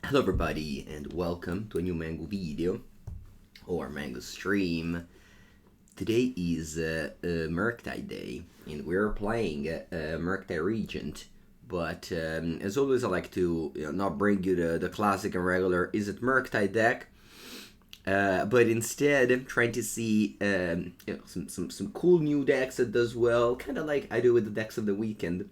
Hello everybody and welcome to a new Mango video or Mango stream. Today is Murktide Day and we're playing Murktide Regent, but as always I like to not bring you the classic and regular Is It Murktide deck, but instead I'm trying to see some cool new decks that does well, kind of like I do with the decks of the weekend.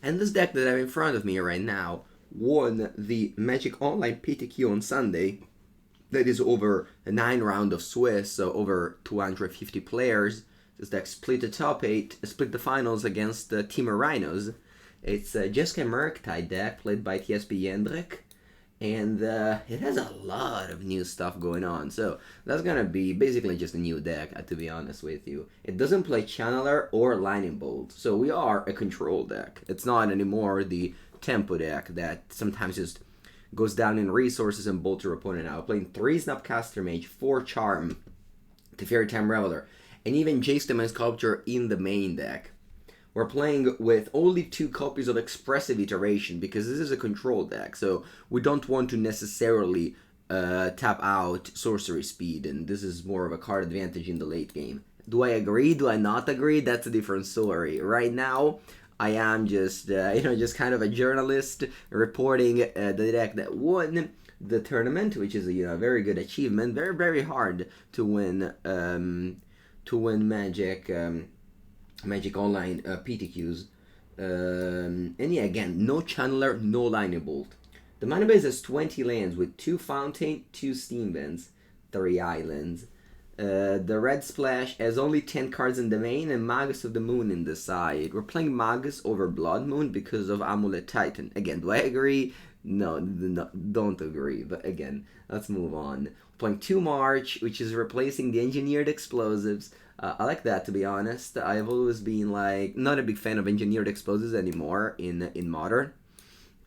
And this deck that I have in front of me right now won the Magic Online PTQ on Sunday. That is over a 9 round of Swiss, so over 250 players. This deck split the top 8, split the finals against Team Rhinos. It's a Jeskai Murktide deck played by TSP Jendrik, and it has a lot of new stuff going on. So that's gonna be basically just a new deck, to be honest with you. It doesn't play Channeler or Lightning Bolt, so we are a control deck. It's not anymore the tempo deck that sometimes just goes down in resources and bolts your opponent out. Playing 3 Snapcaster Mage, 4 Charm, Teferi Raveler, and even Jace the Sculptor in the main deck. We're playing with only 2 copies of Expressive Iteration because this is a control deck, so we don't want to necessarily tap out sorcery speed, and this is more of a card advantage in the late game. Do I agree? Do I not agree? That's a different story. Right now, I am just, just kind of a journalist reporting the deck that won the tournament, which is a very good achievement. Very, very hard to win Magic Online PTQs. And yeah, again, no Channeler, no Lightning Bolt. The mana base has 20 lands with 2 Fountain, 2 Steam Vents, 3 Islands. The red splash has only 10 cards in the main and Magus of the Moon in the side. We're playing Magus over Blood Moon because of Amulet Titan. Again, do I agree? No, don't agree. But again, let's move on. We're playing 2 March, which is replacing the Engineered Explosives. I like that, to be honest. I've always been not a big fan of Engineered Explosives anymore in Modern.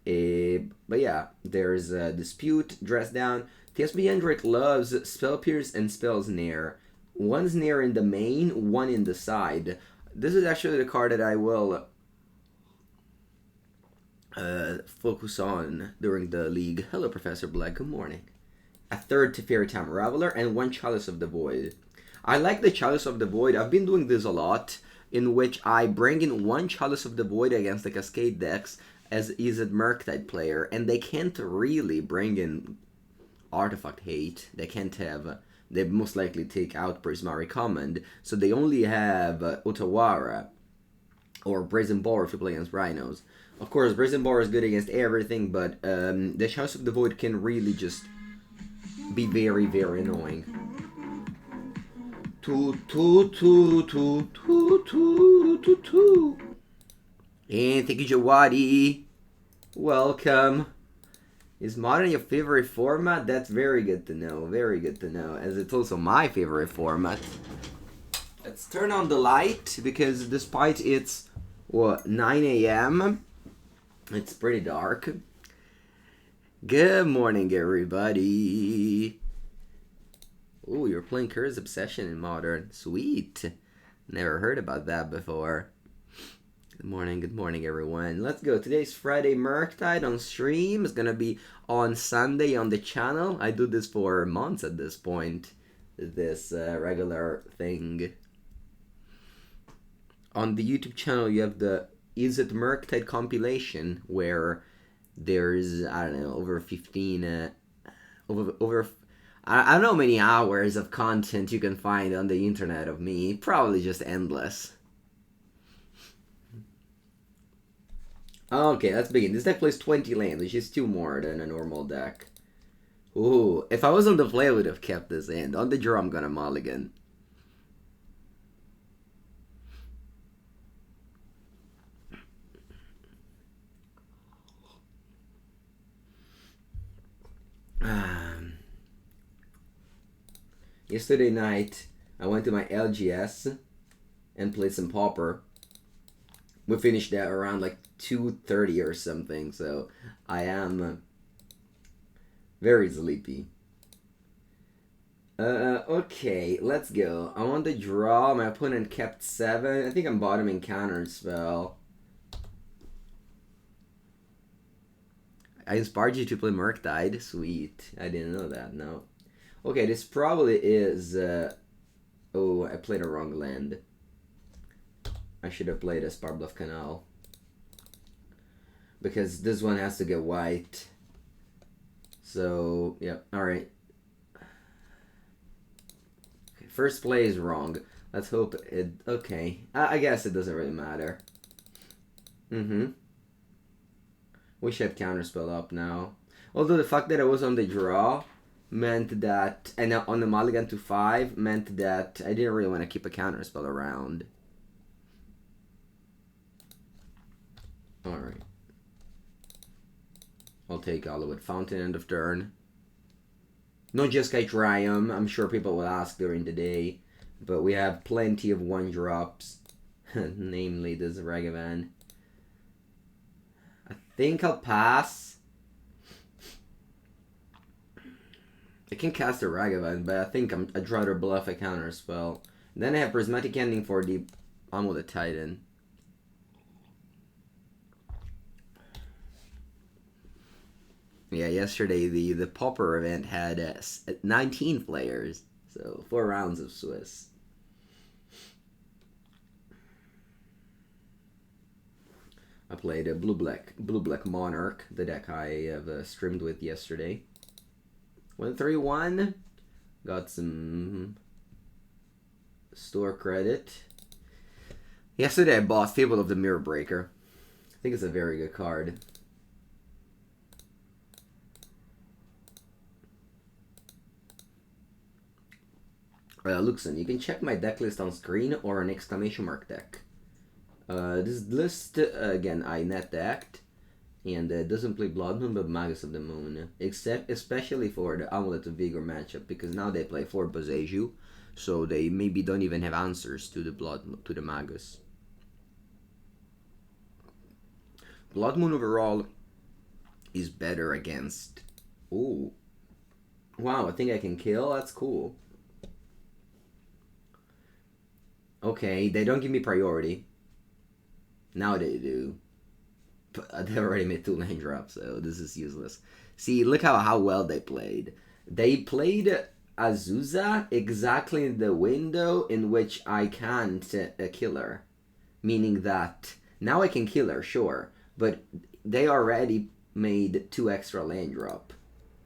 But yeah, there's Dispute, Dress Down. TSP Jendrik loves Spell Pierce and Spell Snare. 1 Snare in the main, 1 in the side. This is actually the card that I will focus on during the league. Hello, Professor Black. Good morning. A 3rd Teferi Raveler and 1 Chalice of the Void. I like the Chalice of the Void. I've been doing this a lot, in which I bring in 1 Chalice of the Void against the Cascade decks as Is It Murktide player, and they can't really bring in Artifact Hate. They most likely take out Prismatic Command, so they only have Otawara or Brazen Boar if you play against Rhinos. Of course, Brazen Boar is good against everything, but the Chalice of the Void can really just be very, very annoying. And thank you, Jawadi. Welcome. Is Modern your favorite format? That's very good to know. Very good to know, as it's also my favorite format. Let's turn on the light, because despite it's, 9 a.m., it's pretty dark. Good morning, everybody. Oh, you're playing Curse Obsession in Modern. Sweet. Never heard about that before. Good morning, everyone. Let's go. Today's Friday Murktide on stream. It's gonna be on Sunday on the channel. I do this for months at this point. This regular thing. On the YouTube channel, you have the Is It Murktide compilation, where there's, I don't know, over 15, over I don't know how many hours of content you can find on the internet of me. Probably just endless. Okay, let's begin. This deck plays 20 lands, which is 2 more than a normal deck. Ooh, if I was on the play, I would have kept this in. On the draw, I'm gonna mulligan. Yesterday night, I went to my LGS and played some Pauper. We finished that around 2:30 or something, so I am very sleepy. Okay, let's go. I want to draw. My opponent kept 7. I think I'm bottoming Counterspell. I inspired you to play Murktide. Sweet. I didn't know that, no. Okay, this probably is... oh, I played a wrong land. I should have played a Spirebluff Canal. Because this one has to get white. So, yep, alright. Okay, first play is wrong. Let's hope it... Okay, I guess it doesn't really matter. Wish I had Counterspell up now. Although the fact that I was on the draw meant that... And on the mulligan to 5 meant that I didn't really want to keep a Counterspell around. Alright. I'll take Hallowed Fountain end of turn. No Jeskai Triumph. I'm sure people will ask during the day. But we have plenty of 1-drops. Namely this Ragavan. I think I'll pass. I can cast a Ragavan, but I think I'd rather bluff a Counterspell. Then I have Prismatic Ending for the Unholy Titan. Yeah, yesterday the Pauper event had 19 players, so 4 rounds of Swiss. I played a blue-black Monarch, the deck I have streamed with yesterday. Went 3-1, got some store credit. Yesterday I bought Fable of the Mirror Breaker. I think it's a very good card. Luxon, you can check my deck list on screen or an exclamation mark deck. This list, again, I net decked, and doesn't play Blood Moon but Magus of the Moon, especially for the Amulet of Vigor matchup, because now they play 4 Boseiju, so they maybe don't even have answers to the Magus. Blood Moon overall is better against... Ooh. Wow, I think I can kill? That's cool. Okay, they don't give me priority. Now they do. But they already made 2 land drops, so this is useless. See, look how well they played. They played Azusa exactly in the window in which I can't kill her. Meaning that now I can kill her, sure. But they already made 2 extra land drop.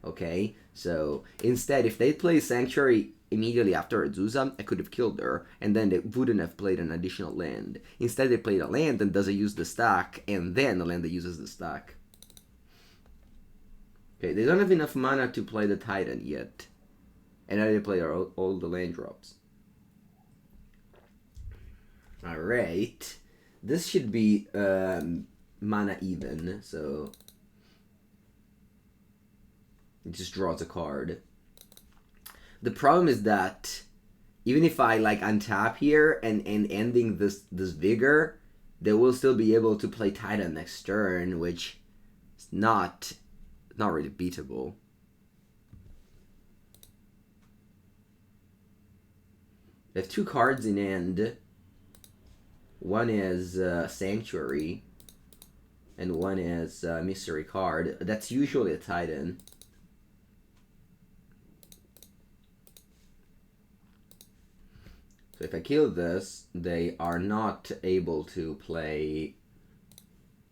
Okay? So instead, if they play Sanctuary immediately after Azusa, I could have killed her, and then they wouldn't have played an additional land. Instead, they played a land that doesn't use the stack, and then a land that uses the stack. Okay, they don't have enough mana to play the Titan yet. And now they play all the land drops. Alright. This should be mana even, so... It just draws a card. The problem is that even if I like untap here and ending this vigor, they will still be able to play Titan next turn, which is not really beatable. They have 2 cards in hand. One is Sanctuary, and one is Mystery card. That's usually a Titan. So if I kill this, they are not able to play...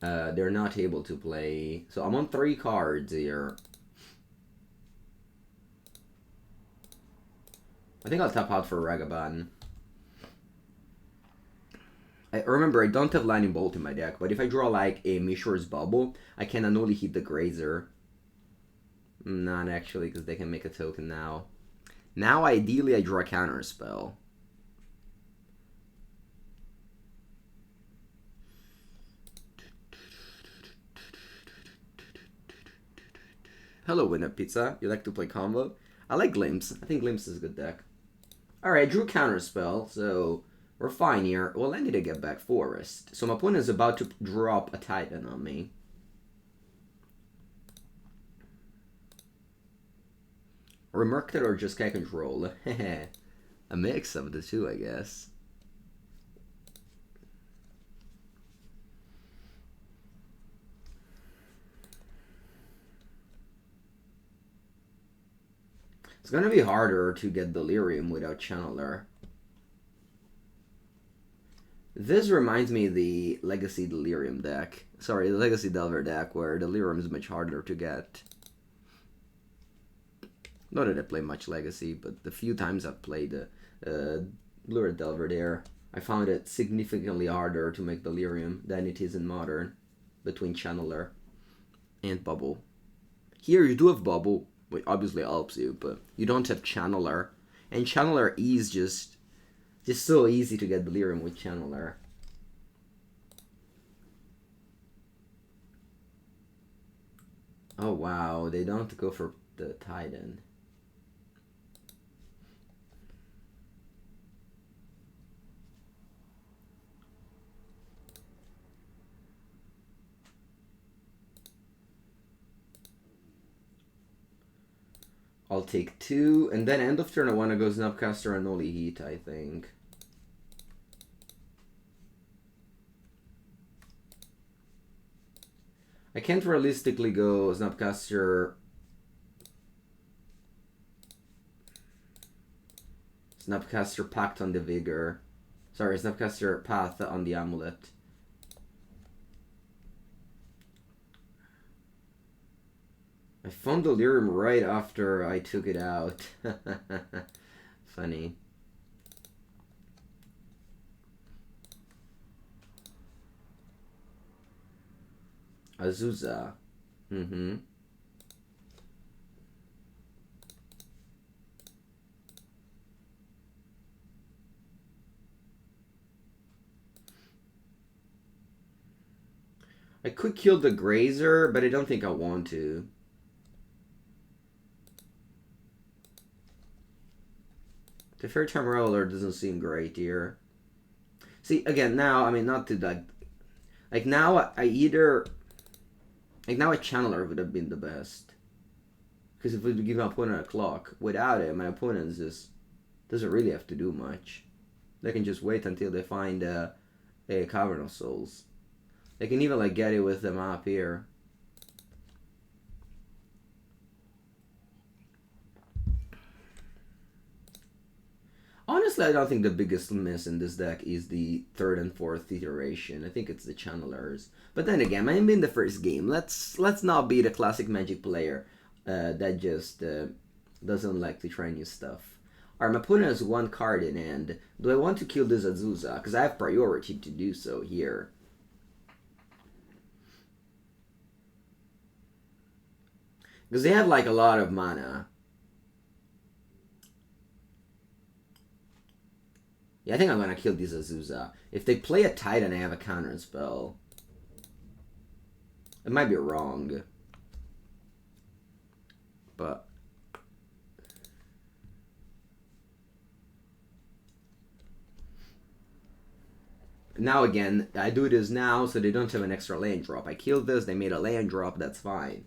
they're not able to play... So I'm on 3 cards here. I think I'll tap out for Ragavan. Remember, I don't have Lightning Bolt in my deck, but if I draw like a Mishra's Bauble, I can Unholy Heat the Grazer. Not actually, because they can make a token now. Now, ideally, I draw a Counterspell. Hello, Winner Pizza. You like to play combo? I like Glimpse. I think Glimpse is a good deck. Alright, I drew Counterspell, so we're fine here. Well, I need to get back Forest. So my opponent is about to drop a Titan on me. Or Murktide or Jeskai control. A mix of the two, I guess. It's gonna be harder to get Delirium without Channeler. This reminds me of the Legacy Delirium deck. Sorry, the Legacy Delver deck, where Delirium is much harder to get. Not that I play much Legacy, but the few times I've played Blue-Red Delver there, I found it significantly harder to make Delirium than it is in Modern, between Channeler and Bauble. Here you do have Bauble, which obviously helps you, but you don't have Channeler. And Channeler is just so easy to get Delirium with Channeler. Oh wow, they don't go for the Titan. I'll take 2, and then end of turn I want to go Snapcaster Unholy Heat, I think. I can't realistically go Snapcaster Pact on the Vigor. Sorry, Snapcaster Path on the Amulet. I found Delirium right after I took it out. Funny. Azusa. I could kill the Grazer, but I don't think I want to. The Fair Time Raveler doesn't seem great here. See, again, now, I mean, not to like now I either, like now a Channeler would have been the best. Because if we give my opponent a clock, without it, my opponent just doesn't really have to do much. They can just wait until they find a Cavern of Souls. They can even like get it with the map here. Honestly, I don't think the biggest miss in this deck is the 3rd and 4th iteration. I think it's the Channelers. But then again, I'm in the first game. Let's not be the classic Magic player that just doesn't like to try new stuff. Alright, my opponent has 1 card in hand. Do I want to kill this Azusa? Because I have priority to do so here. Because they have like a lot of mana. Yeah, I think I'm going to kill this Azusa. If they play a Titan, I have a Counterspell. It might be wrong. But... now again, I do this now so they don't have an extra land drop. I killed this, they made a land drop, that's fine.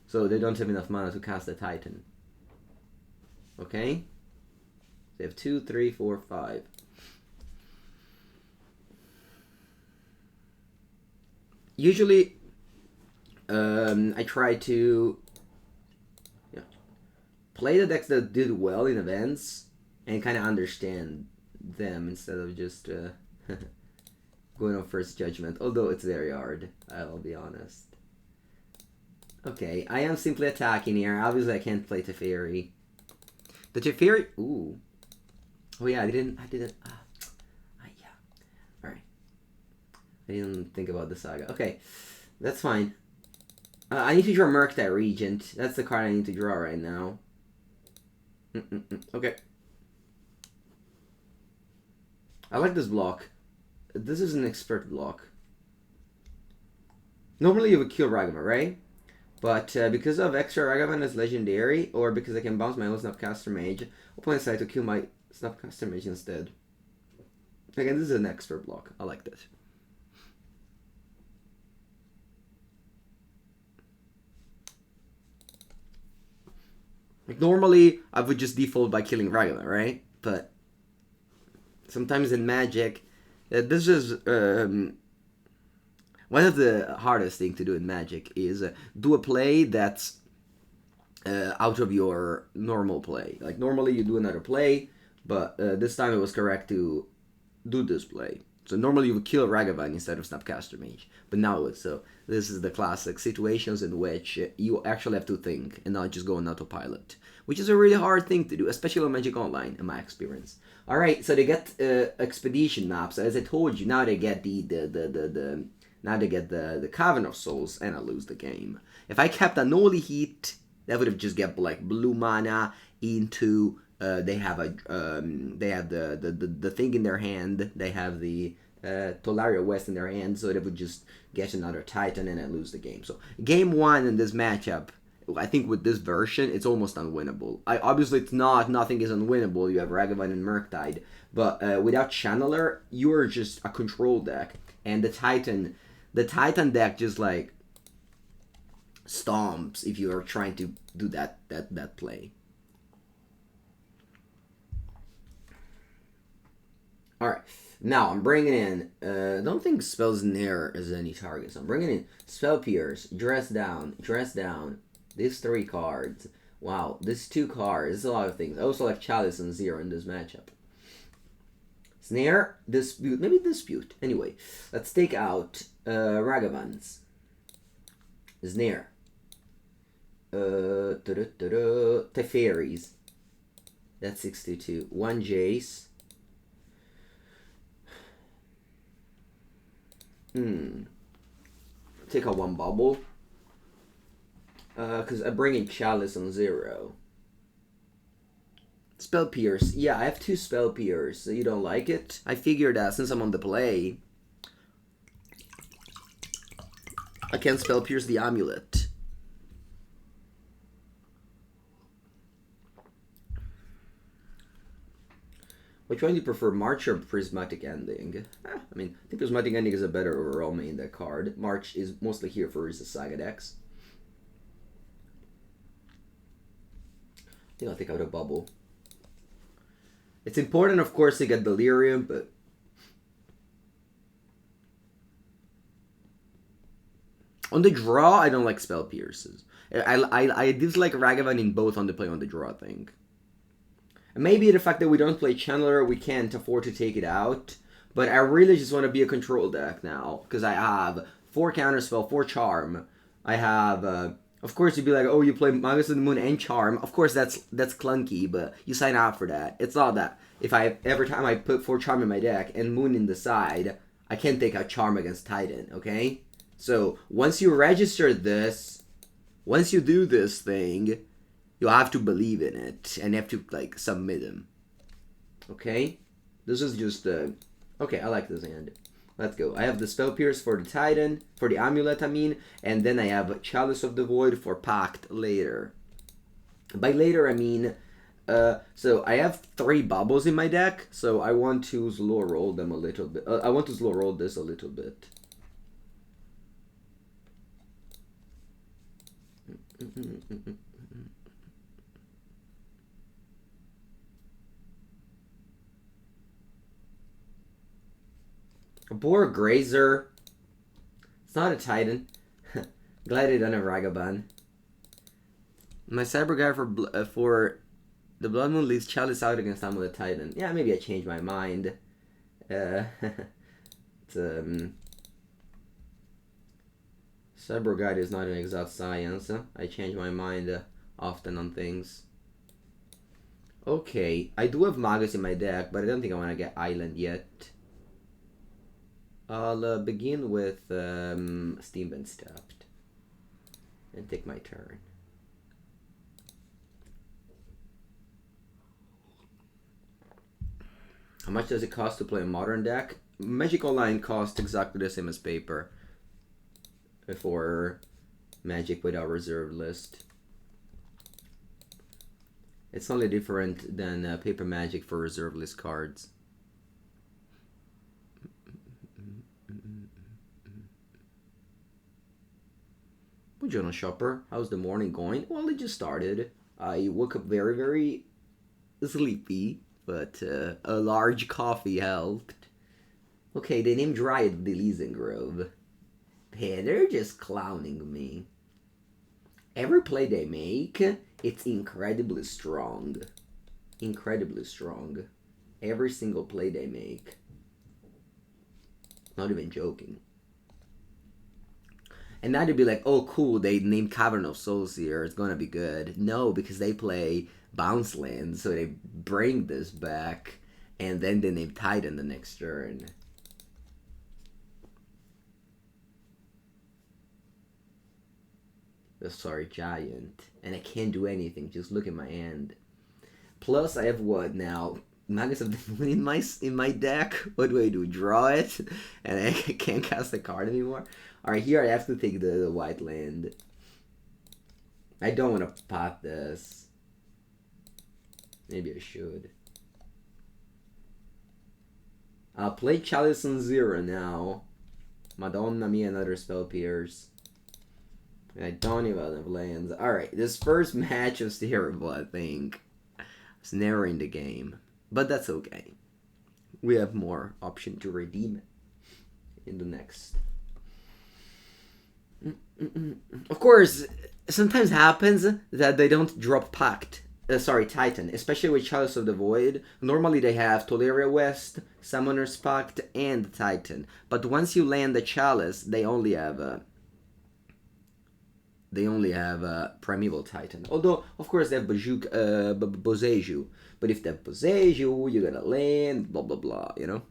So they don't have enough mana to cast a Titan. Okay? They have 2, 3, 4, 5. Usually, I try to play the decks that did well in events and kind of understand them instead of just going on first judgment. Although it's very hard, I'll be honest. Okay, I am simply attacking here. Obviously, I can't play Teferi. The Teferi... ooh. Oh yeah, I didn't, yeah. Alright. I didn't think about the Saga. Okay, that's fine. I need to draw Murktide Regent. That's the card I need to draw right now. Okay. I like this block. This is an expert block. Normally you would kill Ragavan, right? But because of extra Ragavan is legendary, or because I can bounce my own Snapcaster Mage, opponent decide to kill my Snapcaster Mage instead. Again, this is an expert block. I like this. Like normally, I would just default by killing Ragavan, right? But sometimes in Magic, this is one of the hardest things to do in Magic is do a play that's out of your normal play. Like normally you do another play, but this time it was correct to do this play. So normally you would kill Ragavan instead of Snapcaster Mage, but now it's so. This is the classic situations in which you actually have to think and not just go on autopilot, which is a really hard thing to do, especially on Magic Online, in my experience. All right, so they get expedition maps. As I told you, now they get now they get the Cavern of Souls, and I lose the game. If I kept Unholy Heat, that would have just get like blue mana into. They have the thing in their hand. They have the Tolaria West in their hand, so they would just get another Titan and then lose the game. So game one in this matchup, I think with this version, it's almost unwinnable. Obviously it's not. Nothing is unwinnable. You have Ragavan and Murktide, but without Channeler, you're just a control deck, and the Titan deck just like stomps if you are trying to do that play. Alright, now I'm bringing in, I don't think Spell Snare is any target, so I'm bringing in Spell Pierce, Dress Down, these 3 cards. Wow, these 2 cards, this is a lot of things. I also like Chalice and Zero in this matchup. Snare, Dispute, maybe Dispute. Anyway, let's take out Ragavans. Snare. Teferis. That's 62. 1 Jace. Take out 1 Bauble. Because I bring in Chalice on 0. Spell Pierce. Yeah, I have 2 Spell Pierce. So you don't like it? I figured that since I'm on the play, I can Spell Pierce the Amulet. Which one do you prefer, March or Prismatic Ending? I mean, I think Prismatic Ending is a better overall main deck card. March is mostly here for his Saga decks. I think I'll take out a Bauble. It's important, of course, to get Delirium, but on the draw, I don't like Spell Pierces. I dislike Ragavan in both on the play on the draw thing. And maybe the fact that we don't play Channeler, we can't afford to take it out. But I really just want to be a control deck now. Because I have 4 Counterspell, 4 Charm. I have, of course you'd be like, oh, you play Magus of the Moon and Charm. Of course that's clunky, but you sign up for that. It's not that if every time I put 4 Charm in my deck and Moon in the side, I can't take out Charm against Titan, okay? So once you register this, once you do this thing, you'll have to believe in it, and you have to, like, submit him. Okay? This is just, okay, I like this hand. Let's go. I have the Spell Pierce for the Titan, for the Amulet, I mean, and then I have Chalice of the Void for Pact later. By later, I mean, so I have 3 Baubles in my deck, so I want to slow roll them a little bit. I want to slow roll this a little bit. A Boar Grazer. It's not a Titan. Glad I done a Ragavan. My Cyber guy for the Blood Moon leaves Chalice out against Amulet Titan. Yeah, maybe I changed my mind. Cyber Guide is not an exact science. I change my mind often on things. Okay, I do have Magus in my deck, but I don't think I want to get Island yet. I'll begin with Steambend Stabbed and take my turn. How much does it cost to play a modern deck? Magic Online costs exactly the same as Paper for Magic without reserve list. It's only different than Paper Magic for reserve list cards. Journal Shopper, how's the morning going? Well, it just started. I woke up very, very sleepy, but a large coffee helped. Okay, they named Dryad the Elysian Grove. Hey, they're just clowning me. Every play they make It's incredibly strong. Incredibly strong. Every single play they make. Not even joking. And now they'd be like, oh cool, they named Cavern of Souls here, it's gonna be good. No, because they play bounce lands, so they bring this back, and then they name Titan the next turn. Sorry, Giant. And I can't do anything, just look at my hand. Plus, I have what now? Magus of the Moon in my deck? What do I do? Draw it? And I can't cast a card anymore? Alright, here I have to take the white land. I don't want to pot this. Maybe I should. I'll play Chalice on 0 now. Madonna mia, another Spell Pierce. I don't even have lands. Alright, this first match was terrible, I think. It's narrowing the game. But that's okay. We have more option to redeem it in the next. Of course, sometimes happens that they don't drop Pact. Titan, especially with Chalice of the Void. Normally they have Tolaria West, Summoner's Pact, and Titan. But once you land the Chalice, they only have Primeval Titan. Although, of course, they have Boseiju. But if they have Boseiju, you gotta land, blah blah blah, you know?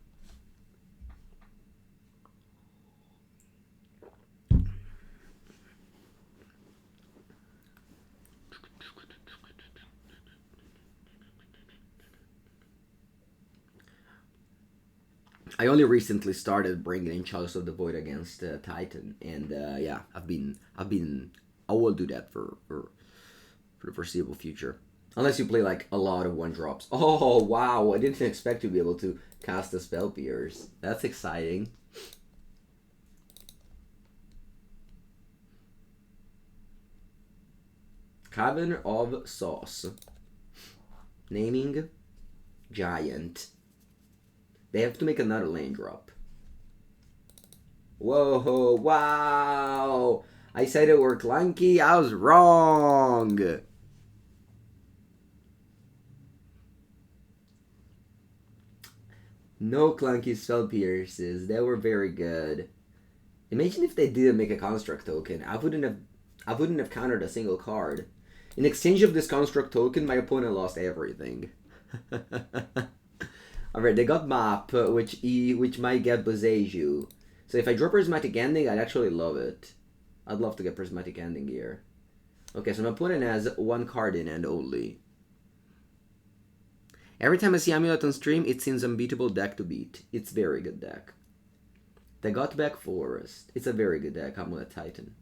I only recently started bringing in Chalice of the Void against Titan, and yeah, I will do that for the foreseeable future, unless you play like a lot of 1-drops. Oh wow! I didn't expect to be able to cast the Spell Pierce. That's exciting. Cavern of Sauce. Naming Giant. They have to make another lane drop. Whoa, wow! I said it were clunky, I was wrong! No clunky Spell Pierces, they were very good. Imagine if they didn't make a Construct token. I wouldn't have countered a single card. In exchange of this Construct token, my opponent lost everything. Alright, they got Map, which might get Boseiju. So if I draw Prismatic Ending, I'd actually love it. I'd love to get Prismatic Ending here. Okay, so my opponent has 1 card in hand only. Every time I see Amulet on stream, it seems unbeatable deck to beat. It's very good deck. They got back Forest. It's a very good deck, Amulet Titan.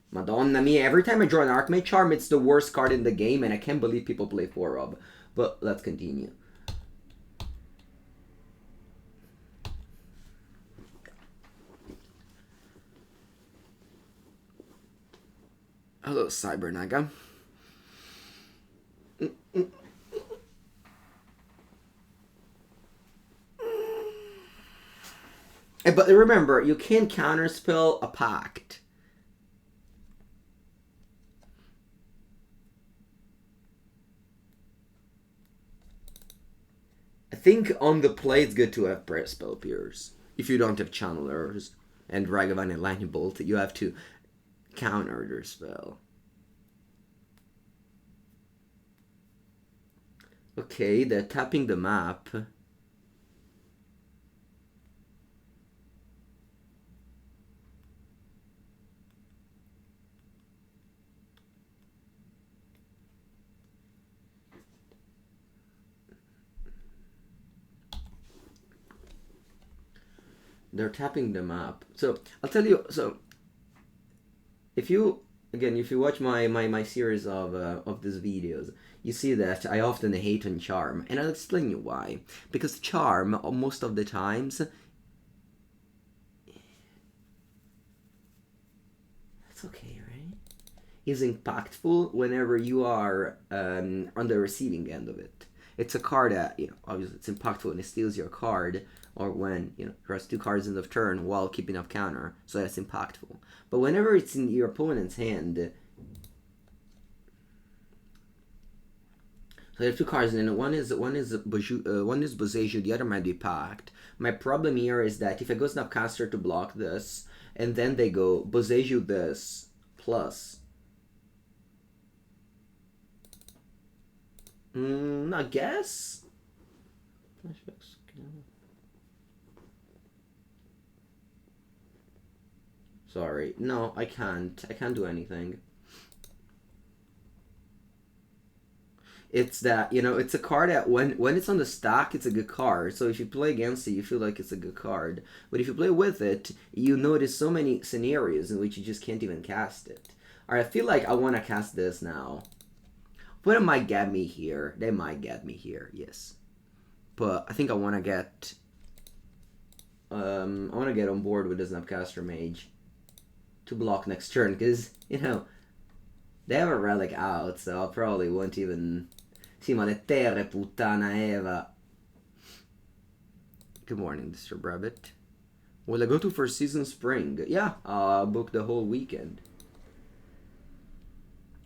Madonna mia, every time I draw an Archmage Charm, it's the worst card in the game, and I can't believe people play 4-Rob. But let's continue. Hello, Cybernaga. But remember, you can't counterspell a Pact. I think on the play it's good to have Spell Pierce. If you don't have Channelers and Ragavan and Lightning Bolt, you have to counter their spell. Okay, they're tapping the map. They're tapping the map. So I'll tell you. So if you watch my series of these videos, you see that I often hate on Charm, and I'll explain you why. Because Charm, most of the times, that's okay, right? Is impactful whenever you are on the receiving end of it. It's a card that, obviously it's impactful when it steals your card, or when, draws 2 cards in the turn while keeping up counter, so that's impactful. But whenever it's in your opponent's hand, I have two cards, and one is Boseiju, the other might be Pact. My problem here is that if I go Snapcaster to block this, and then they go Boseiju this plus. I guess. Flashbacks. Sorry, no, I can't. I can't do anything. It's that, you know, it's a card that when it's on the stack, it's a good card. So if you play against it, you feel like it's a good card. But if you play with it, you notice so many scenarios in which you just can't even cast it. Alright, I feel like I want to cast this now. But it might get me here. They might get me here, yes. But I think I want to get... I want to get on board with the Snapcaster Mage to block next turn, because, you know, they have a relic out, so I probably won't even... Sì, ma le terre, puttana Eva. Good morning, Mr. Rabbit. Will I go to First Season Spring? Yeah, book the whole weekend.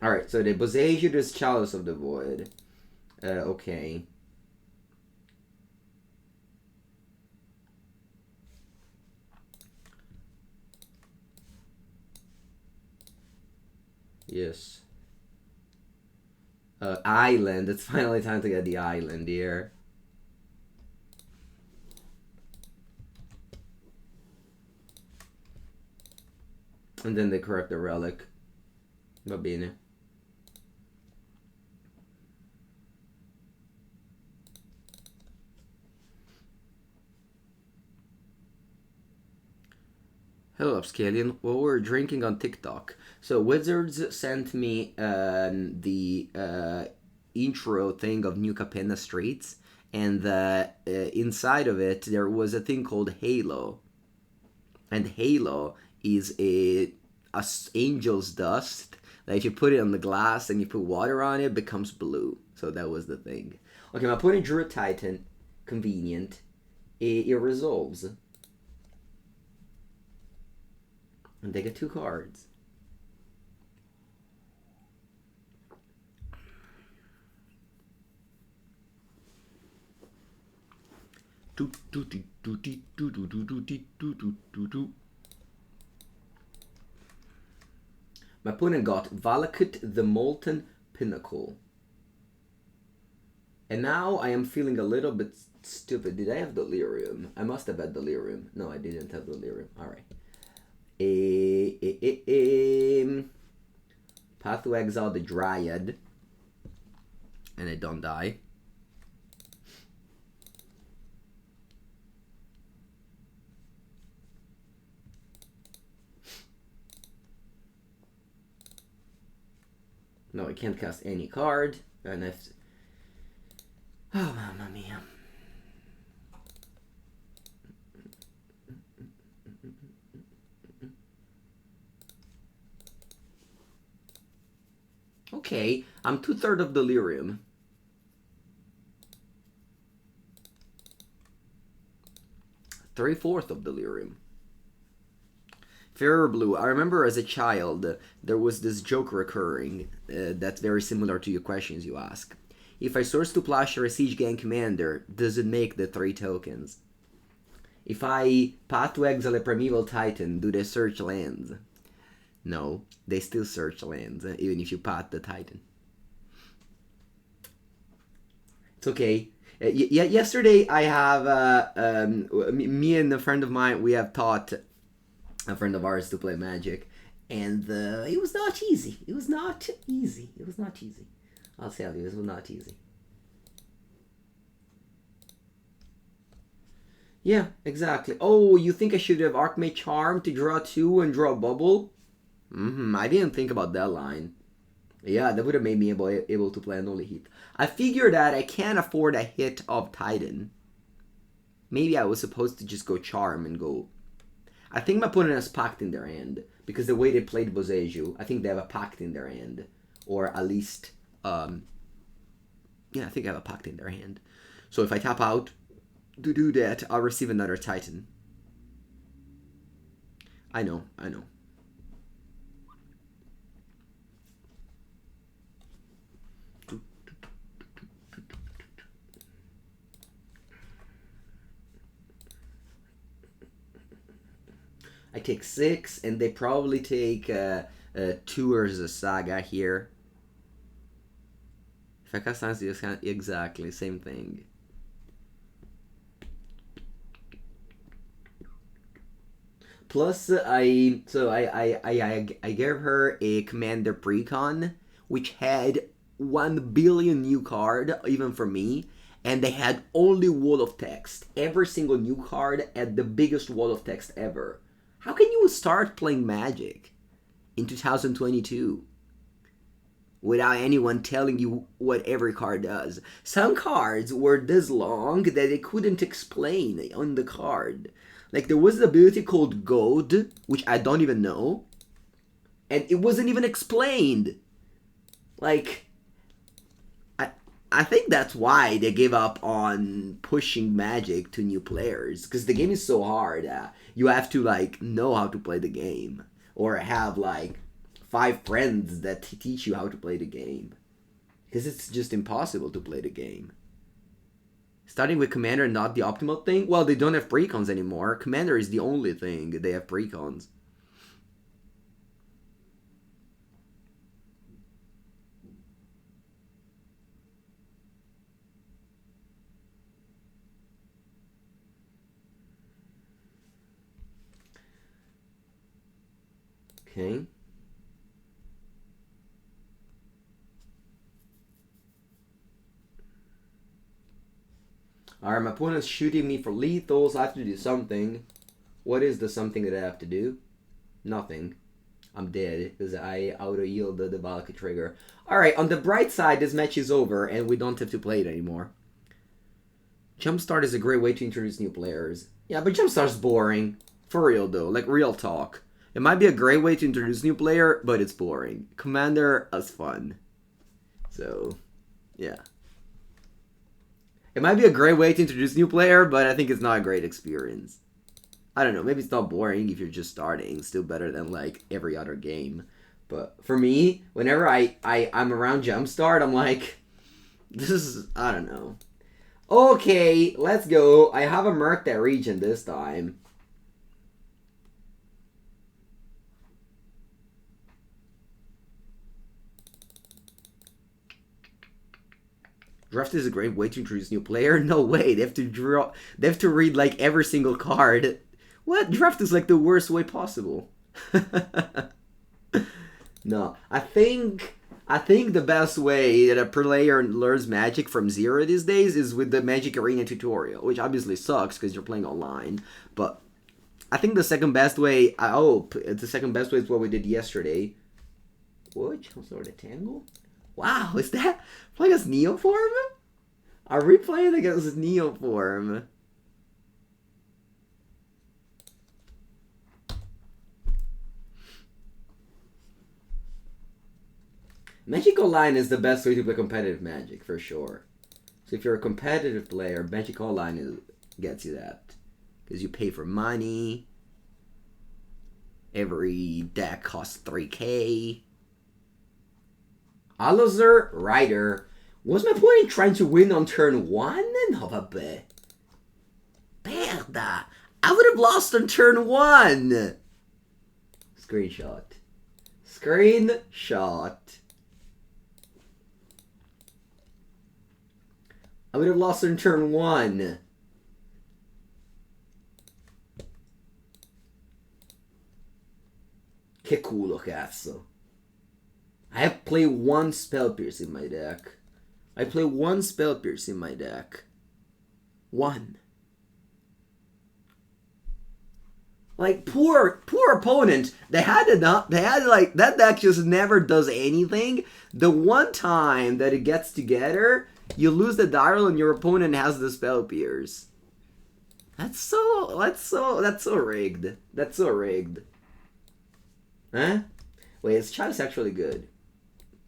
Alright, so the Boseiju is Chalice of the Void. Okay. Yes. Island. It's finally time to get the island here. And then they correct the relic. Va bene. Hello, Upscalian. Well, we're drinking on TikTok. So Wizards sent me the intro thing of New Capenna Straits, and inside of it there was a thing called Halo, and Halo is a angel's dust that if you put it on the glass and you put water on it, it becomes blue. So that was the thing. Okay, my opponent drew a Titan. Convenient. It resolves. And they get two cards. My opponent got Valakut the Molten Pinnacle. And now I am feeling a little bit stupid. Did I have Delirium? I must have had Delirium. No, I didn't have Delirium. Alright. Path to exile the Dryad, and I don't die. No, I can't cast any card, and I've... Oh, mamma mia. Okay, I'm 2/3 of Delirium. Three-fourths of Delirium. Fairer Blue. I remember as a child, there was this joke recurring that's very similar to your questions you ask. If I source to Plashar a Siege Gang Commander, does it make the 3 tokens? If I path to exile a Primeval Titan, do they search lands? No, they still search lands, even if you path the Titan. It's okay. Yesterday I have, me and a friend of mine, we have taught a friend of ours to play Magic, and it was not easy. It was not easy. It was not easy. I'll tell you, it was not easy. Yeah, exactly. Oh, you think I should have Archmage Charm to draw 2 and draw a Bauble? I didn't think about that line. Yeah, that would have made me able to play Unholy Heat. I figured that I can't afford a hit of Titan. Maybe I was supposed to just go Charm and go... I think my opponent has Pact in their hand, because the way they played Boseiju, I think they have a Pact in their hand. Or at least... yeah, I think I have a Pact in their hand. So if I tap out to do that, I'll receive another Titan. I know. I take 6, and they probably take 2 Urza Saga here. If I cast Dynasty, exactly, same thing. Plus, I gave her a Commander Precon, which had 1 billion new card, even for me, and they had only wall of text. Every single new card had the biggest wall of text ever. How can you start playing Magic in 2022 without anyone telling you what every card does? Some cards were this long that they couldn't explain on the card. Like, there was an ability called Goad, which I don't even know, and it wasn't even explained. Like, I think that's why they gave up on pushing Magic to new players, because the game is so hard. You have to, like, know how to play the game, or have, like, 5 friends that teach you how to play the game, because it's just impossible to play the game. Starting with Commander, not the optimal thing? Well, they don't have precons anymore. Commander is the only thing they have precons. Okay. Alright, my opponent's shooting me for lethals. So I have to do something. What is the something that I have to do? Nothing. I'm dead because I auto-yielded the Valka trigger. Alright, on the bright side, this match is over and we don't have to play it anymore. Jumpstart is a great way to introduce new players. Yeah, but Jumpstart's boring. For real though, like real talk. It might be a great way to introduce new player, but it's boring. Commander is fun. So, yeah. It might be a great way to introduce new player, but I think it's not a great experience. I don't know, maybe it's not boring if you're just starting. Still better than, like, every other game. But for me, whenever I'm around Jumpstart, I'm like, this is, I don't know. Okay, let's go. I have a Murktide Regent this time. Draft is a great way to introduce new player. No way. They have to draw. They have to read like every single card. What? Draft is like the worst way possible. No, I think the best way that a player learns Magic from zero these days is with the Magic Arena tutorial, which obviously sucks because you're playing online. But I think the second best way. I hope the second best way is what we did yesterday. What? Sort of Tangle? Wow, is that playing as Neoform? Are we playing against Neoform? Magic Online is the best way to play competitive Magic, for sure. So if you're a competitive player, Magic Online gets you that. Because you pay for money. Every deck costs 3k. Alazur Rider. Was my opponent trying to win on turn 1? No, vabbè. Perda. I would have lost on turn 1. Screenshot. Screenshot. I would have lost on turn 1. Che culo, cazzo. I have played 1 Spell Pierce in my deck. I play 1 Spell Pierce in my deck. 1. Like, poor opponent. They had enough. They had, like, that deck just never does anything. The one time that it gets together, you lose the die roll and your opponent has the Spell Pierce. That's so rigged. That's so rigged. Huh? Wait, is Chalice actually good?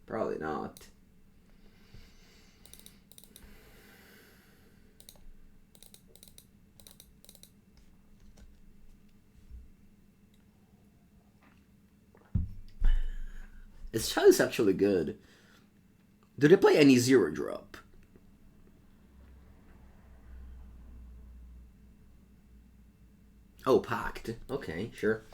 Probably not. Is Chalice actually good? Do they play any 0-drop? Oh, Pact. Okay, sure.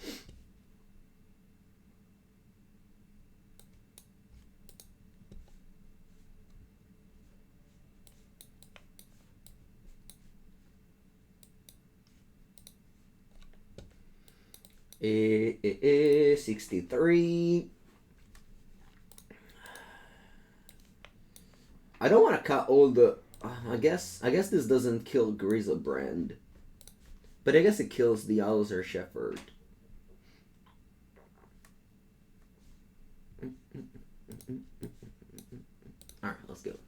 It is 63. I don't want to cut all the... I guess this doesn't kill Griselbrand. But I guess it kills the Owlser Shepherd. Alright, let's go.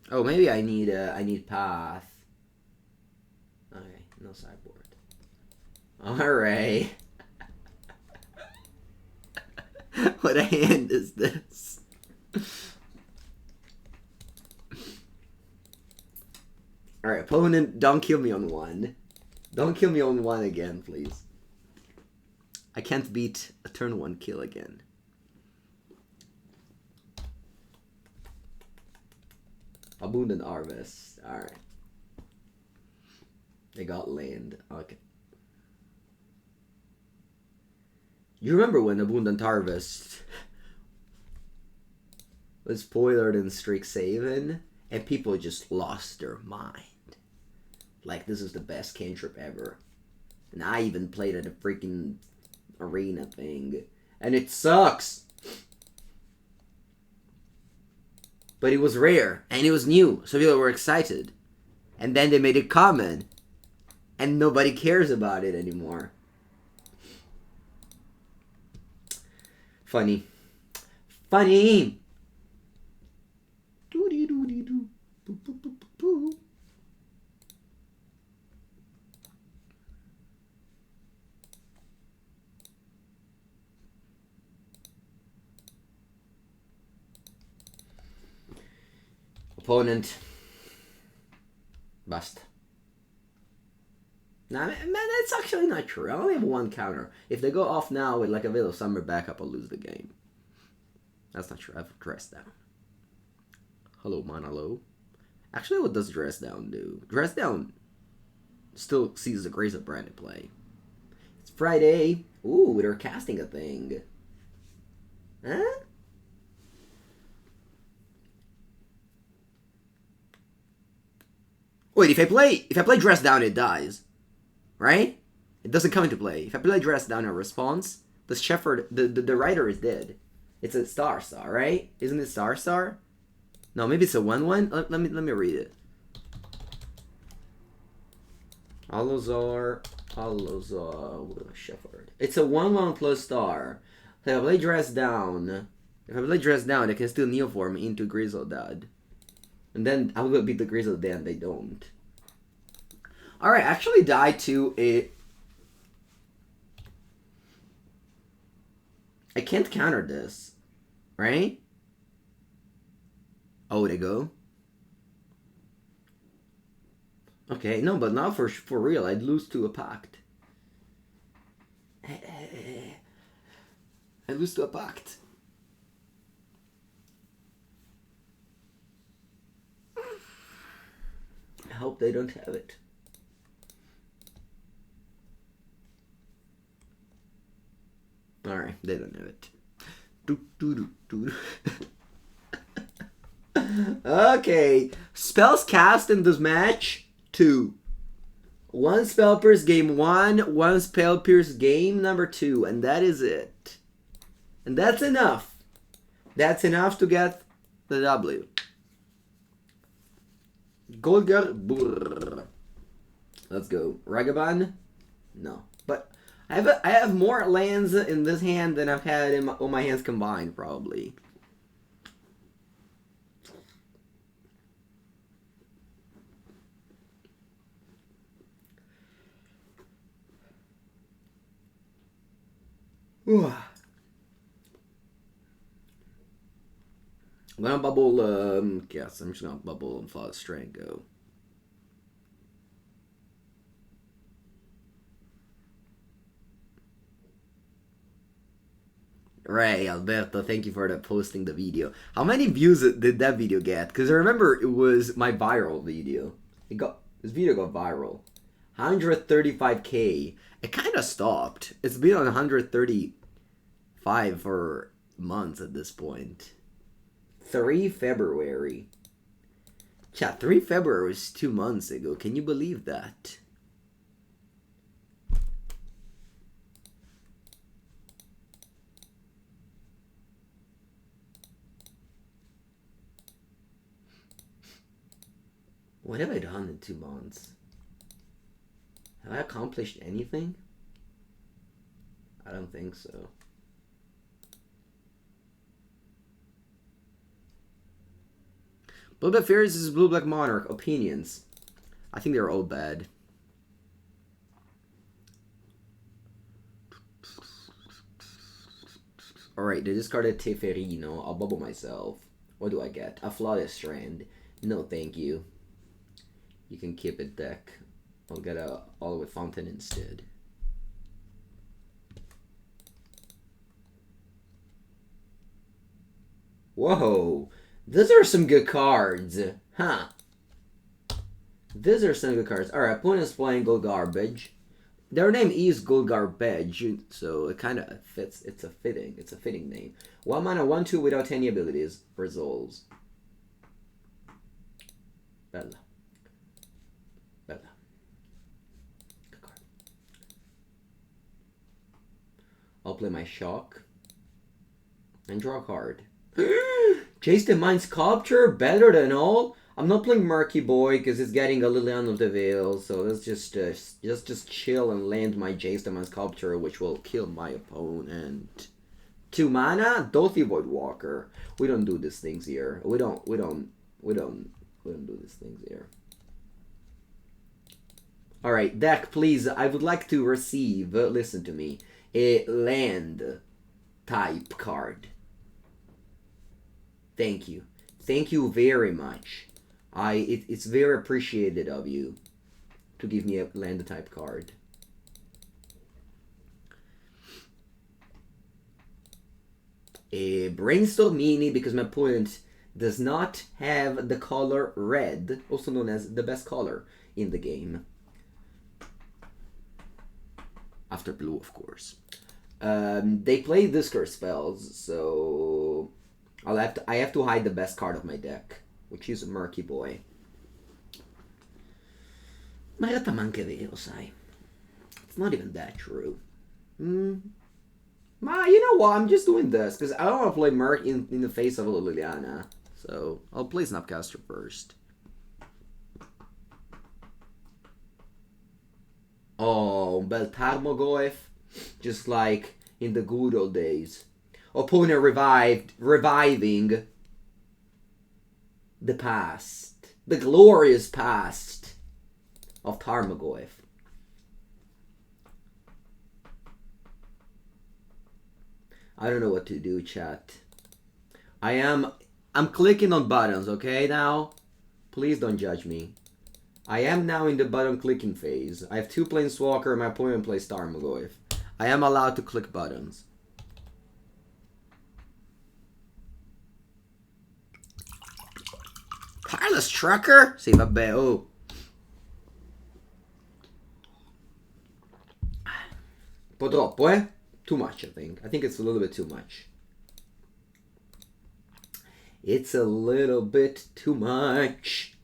Oh, maybe I need Path. Okay, no sideboard. Alright. What a hand is this? Alright, opponent, don't kill me on one. Don't kill me on one again, please. I can't beat a turn one kill again. Abundant Harvest. Alright. They got land. Okay. You remember when Abundant Harvest was spoiled in Strixhaven and people just lost their mind? Like, this is the best cantrip ever. And I even played at a freaking arena thing. And it sucks! But it was rare, and it was new, so people were excited. And then they made it common. And nobody cares about it anymore. Funny. Funny! Doody-doody-doo. Boo-boo-boo-boo-boo. Opponent. Bust. Nah, man, that's actually not true. I only have one counter. If they go off now with like a Veil of Summer backup, I'll lose the game. That's not true. I've Dress Down. Hello, Monolo. Actually, what does Dress Down do? Dress Down still sees the Griselbrand in play. It's Friday. Ooh, they're casting a thing. Huh? Wait, if I play Dress Down, it dies. Right? It doesn't come into play. If I play Dress Down in response, the Shepherd, the rider is dead. It's a star, right? Isn't it star? No, maybe it's a 1/1. Let me read it. Alozar, Shepherd. It's a 1/1 plus star. So if I play Dress Down, they can still Neoform into Griseldad. And then I will beat the Griseldad and they don't. Alright, actually died to a... I can't counter this. Right? Oh, they go? Okay, no, but not for real. I'd lose to a Pact. I lose to a Pact. I hope they don't have it. Alright, they don't have it. Okay, spells cast in this match, 2. 1 spell pierce game 1, 1 spell pierce game number 2, and that is it. And that's enough. That's enough to get the W. Golgar. Let's go. Ragavan? No. But I have more lands in this hand than I've had in all my hands combined, probably. I'm gonna bubble, yes, I'm just gonna bubble and Flooded Strand go. Ray, Alberto, thank you for posting the video. How many views did that video get? Because I remember it was my viral video. This video got viral. 135k. It kind of stopped. It's been on 135 for months at this point. 3 February. Chat, 3 February was 2 months ago. Can you believe that? What have I done in 2 months? Have I accomplished anything? I don't think so. Blue Black Fairies is Blue Black Monarch. Opinions. I think they're all bad. Alright, they discarded Teferi. No, I'll bubble myself. What do I get? A Flooded Strand. No, thank you. You can keep it, deck. I'll get a Hallowed Fountain instead. Whoa! Those are some good cards. Huh. These are some good cards. Alright, opponent's playing Gold Garbage. Their name is Gold Garbage, so it kind of fits. It's a fitting name. 1 mana, 1/2 without any abilities. Resolves. Bella. Bella. Good card. I'll play my Shock. And draw a card. Jace the Mind Sculptor? Better than all? I'm not playing Murky Boy because it's getting a Lilian of the Veil, so let's just chill and land my Jace the Mind Sculptor, which will kill my opponent. 2 mana? Dolphy Voidwalker. We don't do these things here. We don't do these things here. Alright, deck, please, I would like to receive, listen to me, a land type card. Thank you. Thank you very much. It's very appreciated of you to give me a land type card. A Brainstorm Mini because my opponent does not have the color red, also known as the best color in the game. After blue, of course. They play discard spells, so I have to hide the best card of my deck, which is Murky Boy. Ma in realtà manca è vero, sai. It's not even that true. Ma, you know what? I'm just doing this because I don't want to play Murk in the face of a Liliana. So I'll play Snapcaster first. Oh, bel Tarmogoyf. Just like in the good old days. Opponent reviving the past. The glorious past of Tarmogoyf. I don't know what to do, chat. I'm clicking on buttons, okay, now? Please don't judge me. I am now in the button clicking phase. I have 2 Planeswalker and my opponent plays Tarmogoyf. I am allowed to click buttons. Tireless Trucker? Sì, vabbè, oh. Un po' troppo, eh? Too much, I think. I think it's a little bit too much. It's a little bit too much.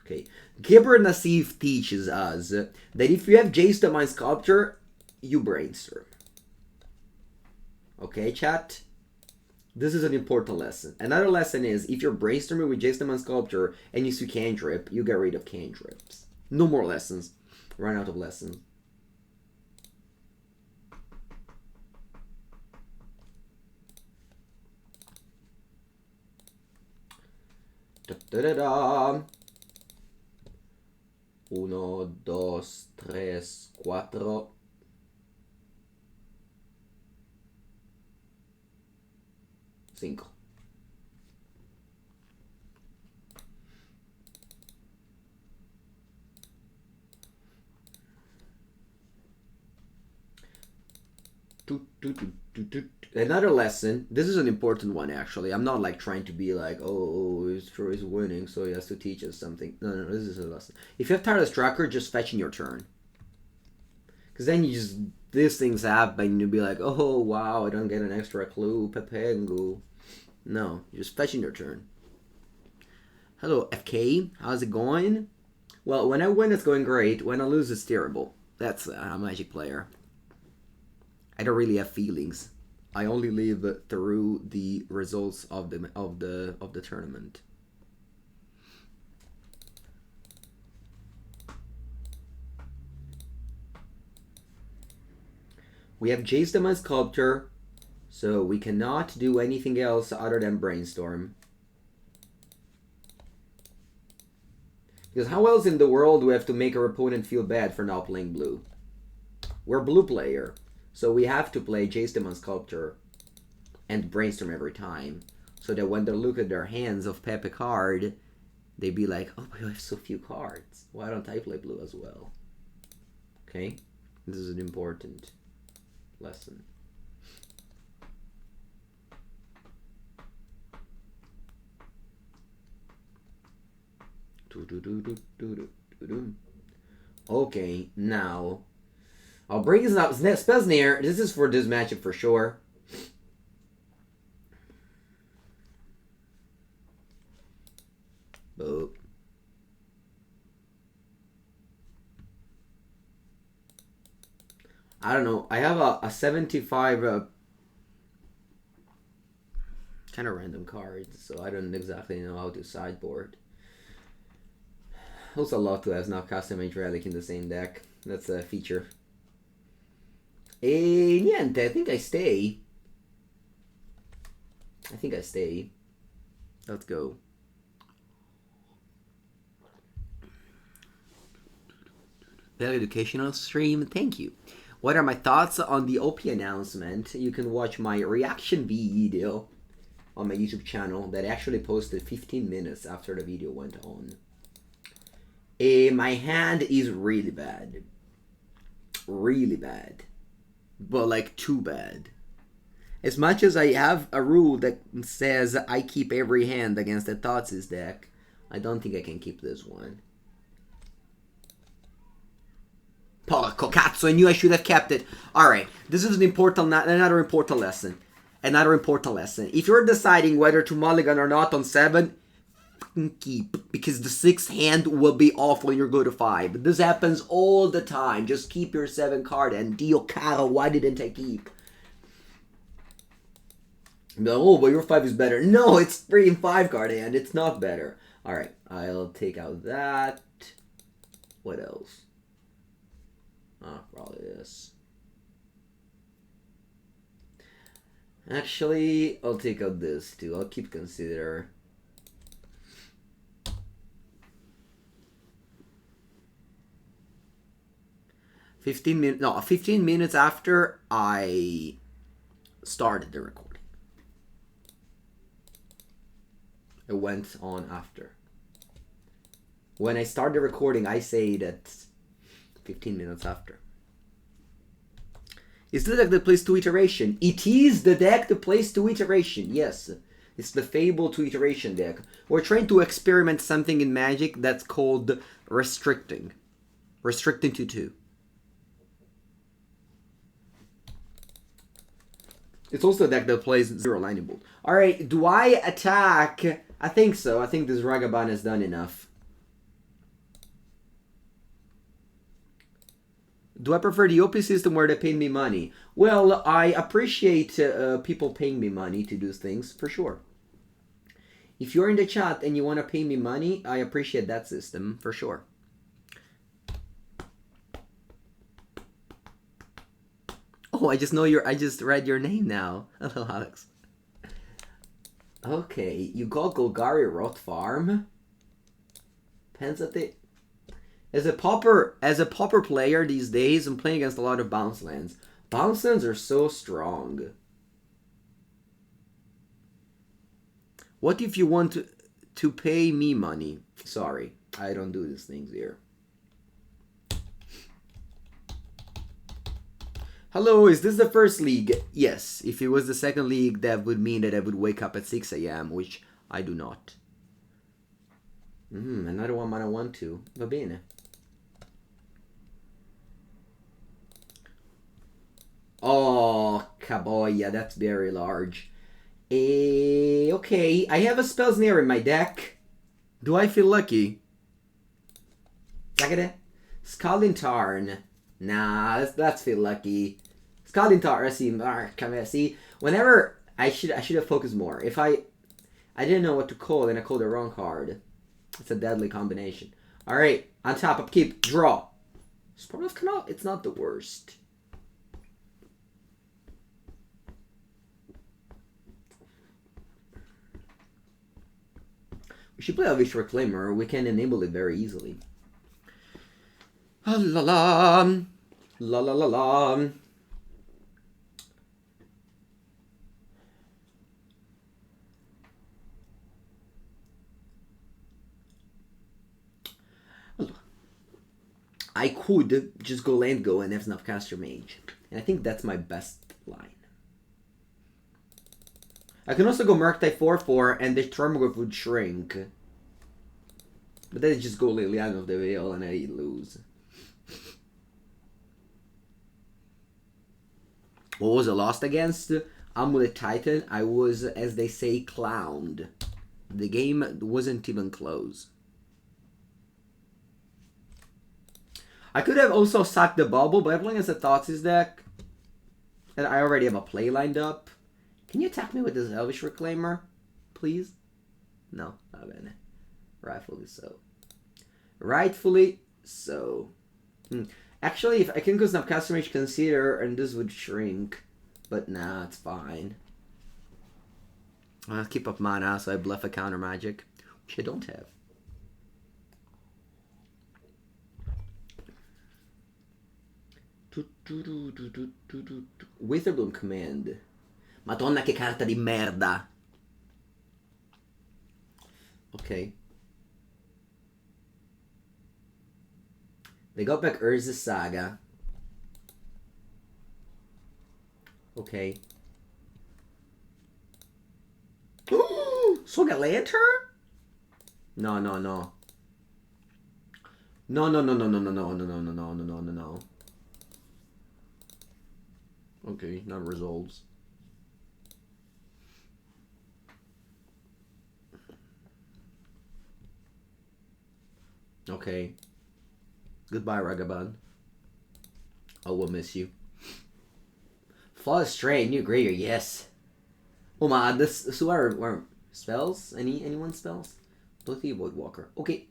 Okay. Gibber Nassif teaches us that if you have Jace the Mind Sculptor, you brainstorm. Okay, chat? This is an important lesson. Another lesson is, if you're brainstorming with Jace the Mind Sculptor and you see cantrip, you get rid of cantrips. No more lessons. Run out of lessons. Da-da-da-da. 1, 2, 3, 4. Cinco. Another lesson. This is an important one, actually. I'm not like trying to be like, oh, he's winning, so he has to teach us something. No, this is a lesson. If you have Tireless Tracker, just fetch in your turn. Because then you just, these things happen, and you'll be like, oh, wow, I don't get an extra clue, Pepengu. No, you just fetch in your turn. Hello, FK. How's it going? Well, when I win, it's going great. When I lose, it's terrible. That's a Magic player. I don't really have feelings. I only live through the results of the tournament. We have Jace the Sculptor, so we cannot do anything else other than brainstorm. Because how else in the world do we have to make our opponent feel bad for not playing blue? We're a blue player, so we have to play Jace the Sculptor and brainstorm every time, so that when they look at their hands of Pepe card, they be like, oh, I have so few cards. Why don't I play blue as well? Okay, this is an important lesson. Okay, now I'll bring this up. Spell Snare. This is for this matchup for sure. Boop. I don't know. I have a 75 kind of random cards, so I don't exactly know how to sideboard. Also love to have Snapcaster Mage Relic in the same deck. That's a feature. Niente, I think I stay. Let's go. Very educational stream, thank you. What are my thoughts on the OP announcement? You can watch my reaction video on my YouTube channel that actually posted 15 minutes after the video went on. My hand is really bad. Really bad. But like too bad. As much as I have a rule that says I keep every hand against the Thoughtseize deck, I don't think I can keep this one. Porco cazzo, I knew I should have kept it. Alright, this is another important lesson. If you're deciding whether to mulligan or not on 7, keep, because the 6th hand will be awful and you're go to 5. This happens all the time. Just keep your 7 card and Dio caro, why didn't I keep? Oh, but your 5 is better. No, it's 3 and 5 card hand. It's not better. Alright, I'll take out that. What else? Probably this. Actually, I'll take out this too. I'll keep Consider. Fifteen minutes after I started the recording. It went on after. When I started recording, I say that 15 minutes after. Is the deck that plays 2 iteration? It is the deck that plays 2 iteration, yes. It's the Fable 2 iteration deck. We're trying to experiment something in Magic that's called restricting. Restricting to 2. It's also a deck that plays 0 Lightning Bolt. Alright, do I attack? I think so. I think this Ragavan has done enough. Do I prefer the OP system where they pay me money? Well, I appreciate people paying me money to do things, for sure. If you're in the chat and you want to pay me money, I appreciate that system, for sure. Oh, I just read your name now. Hello, Alex. Okay, you got Golgari Rot Farm. Pensate. As a pauper player these days, I'm playing against a lot of bounce lands. Bounce lands are so strong. What if you want to pay me money? Sorry, I don't do these things here. Hello, is this the first league? Yes. If it was the second league, that would mean that I would wake up at 6 a.m., which I do not. Another one I want to. Va bene. Oh, caboya, that's very large. Okay, I have a Spell Snare in my deck. Do I feel lucky? Scalding Tarn. Nah, that's feel lucky. Scalding Tarn, see, whenever I should have focused more. If I didn't know what to call and I called the wrong card. It's a deadly combination. Alright, on top, upkeep, draw. Spirebluff Canal, it's not the worst. We should play Elvish Reclaimer. We can enable it very easily. La la la. La la la la. I could just go land go and have Snapcaster Mage. And I think that's my best line. I can also go Murktide 4/4 and the Tarmogoyf would shrink. But then just go Liliana of the Veil and I lose. What was I lost against? Amulet Titan. I was, as they say, clowned. The game wasn't even close. I could have also sacked the Bauble, but I'm playing as a Thoughtseize deck. And I already have a play lined up. Can you attack me with this Elvish Reclaimer? Please? No. Va bene. Rightfully so. Rightfully so. Actually, if I can go Snapcaster Mage, consider, and this would shrink. But nah, it's fine. I'll keep up mana, so I bluff a counter magic, which I don't have. Witherbloom Command. Madonna che carta di merda. Okay. They got back Urza's Saga. Okay. Soga Lantern? No, no, no. No, no, no, no, no, no, no, no, no, no, no, no, no, no. Okay, not results. Okay. Goodbye, Ragavan. I will miss you. Flooded Strand, new graveyard, yes. Oh my, this were spells? Anyone spells? Bloody Voidwalker. Okay.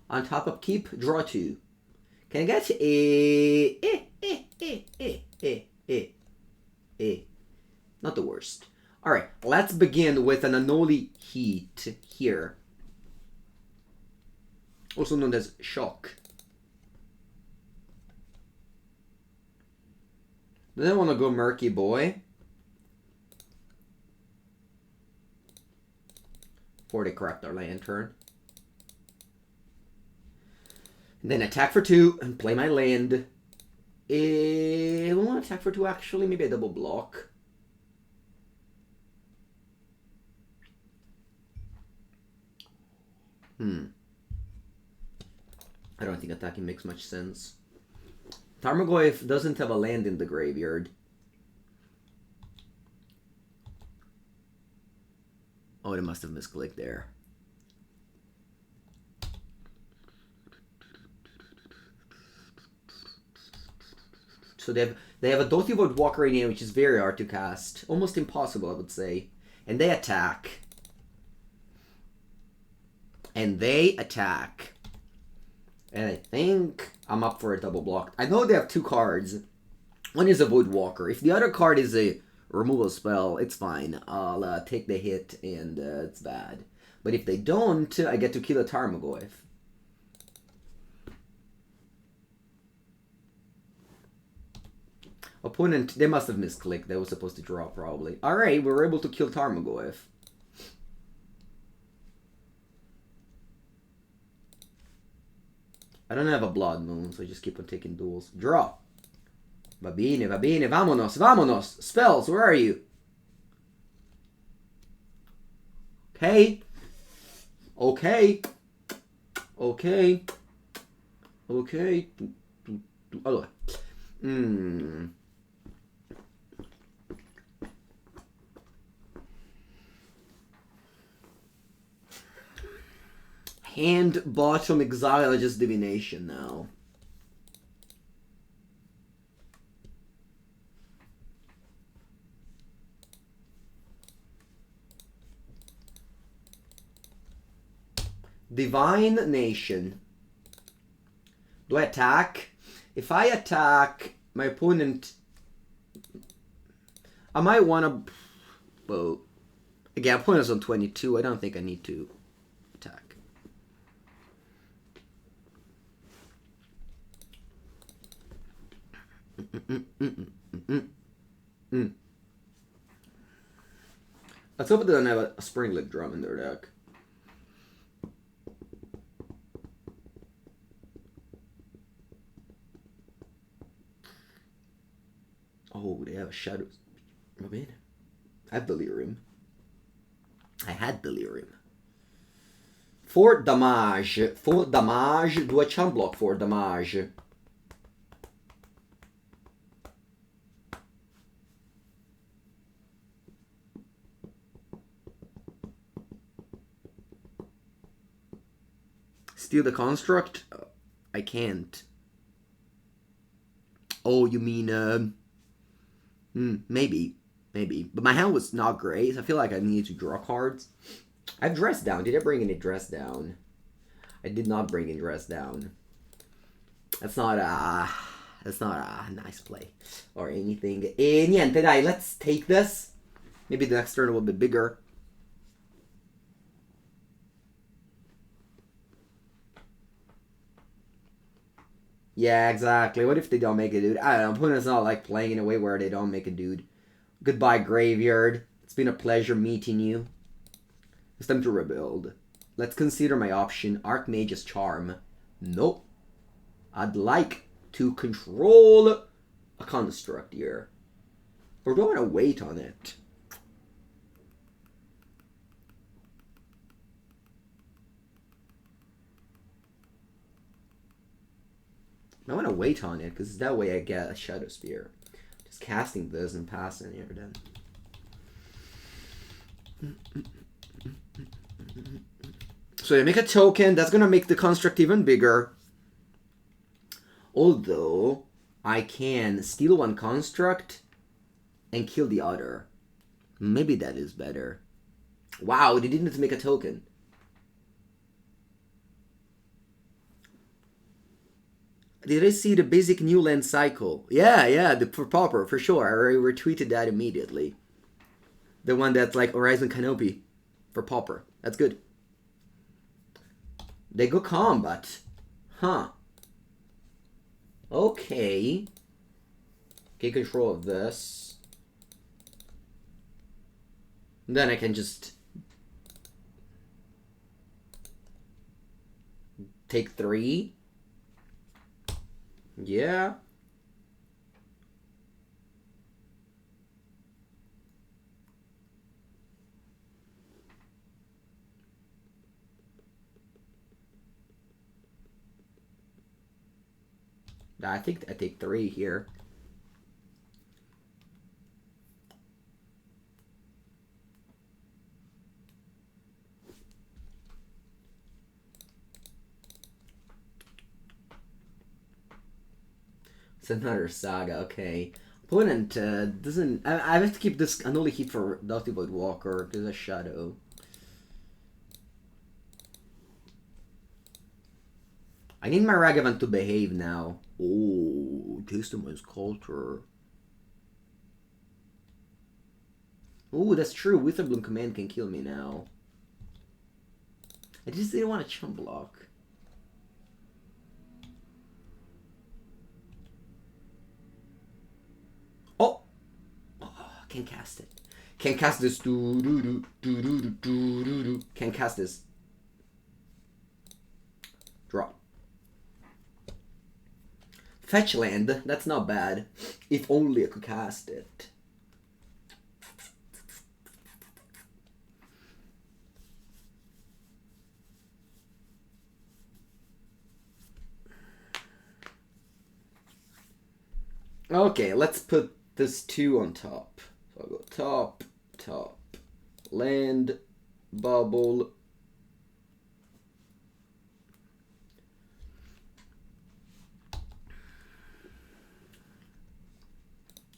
On top of keep, draw 2. Can I get not the worst. Alright, let's begin with an Unholy Heat here. Also known as Shock. Then I want to go Murky Boy. For the Corruptor Lantern. And then attack for 2 and play my land. I want to attack for 2 actually. Maybe a double block. I don't think attacking makes much sense. Tarmogoyf doesn't have a land in the graveyard. Oh, it must have misclicked there. So they have a Dothi Voidwalker in here, which is very hard to cast. Almost impossible, I would say. And they attack. And they attack. And I think I'm up for a double block. I know they have 2 cards. One is a Voidwalker. If the other card is a removal spell, it's fine. I'll take the hit and it's bad. But if they don't, I get to kill a Tarmogoyf. Opponent, they must have misclicked. They were supposed to draw probably. Alright, we were able to kill Tarmogoyf. I don't have a Blood Moon, so I just keep on taking duels. Draw. va bene, vamonos, vamonos! Spells, where are you? Okay. Okay. Okay. Ok. Allora. Hand bottom exile just divination now. Divine Nation. Do I attack? If I attack, my opponent... I might want to... Well, again, opponent's on 22. I don't think I need to attack. Let's hope they don't have a Springlet Drum in their deck. Oh, they have a Shadow. Oh, man. I have Delirium. I had Delirium. 4 damage. 4 damage. Do a charm block for damage. Steal the construct? I can't. Oh, you mean, maybe. Maybe. But my hand was not great, so I feel like I needed to draw cards. I have Dress Down. Did I bring any Dress Down? I did not bring any Dress Down. That's not a nice play. Or anything. E niente, dai, let's take this. Maybe the next turn will be bigger. Yeah, exactly. What if they don't make a dude? I don't know. Opponent's not like playing in a way where they don't make a dude. Goodbye, Graveyard. It's been a pleasure meeting you. It's time to rebuild. Let's consider my option. Archmage's Charm. Nope. I'd like to control a construct here. Or do I want to wait on it? I want to wait on it, because that way I get a Shadow Spear. Just casting this and passing here then. So I make a token, that's going to make the construct even bigger. Although, I can steal one construct and kill the other. Maybe that is better. Wow, they didn't make a token. Did I see the basic new land cycle? Yeah, for Pauper, for sure. I retweeted that immediately. The one that's like Horizon Canopy for Pauper. That's good. They go combat. Huh. Okay. Get control of this. Then I can just take 3. Yeah. I think I take 3 here. It's another saga, okay. Opponent doesn't... I have to keep this Unholy Heat for Doughty Void Walker. There's a Shadow. I need my Ragavan to behave now. Oh, taste of my Sculptor. Oh, that's true. Witherbloom Command can kill me now. I just didn't want to chump block. Oh! Can't cast it. Can't cast this. Can't cast this. Draw. Fetch land, that's not bad. If only I could cast it. Okay, let's put this 2 on top. So I'll go top, top, land, bubble.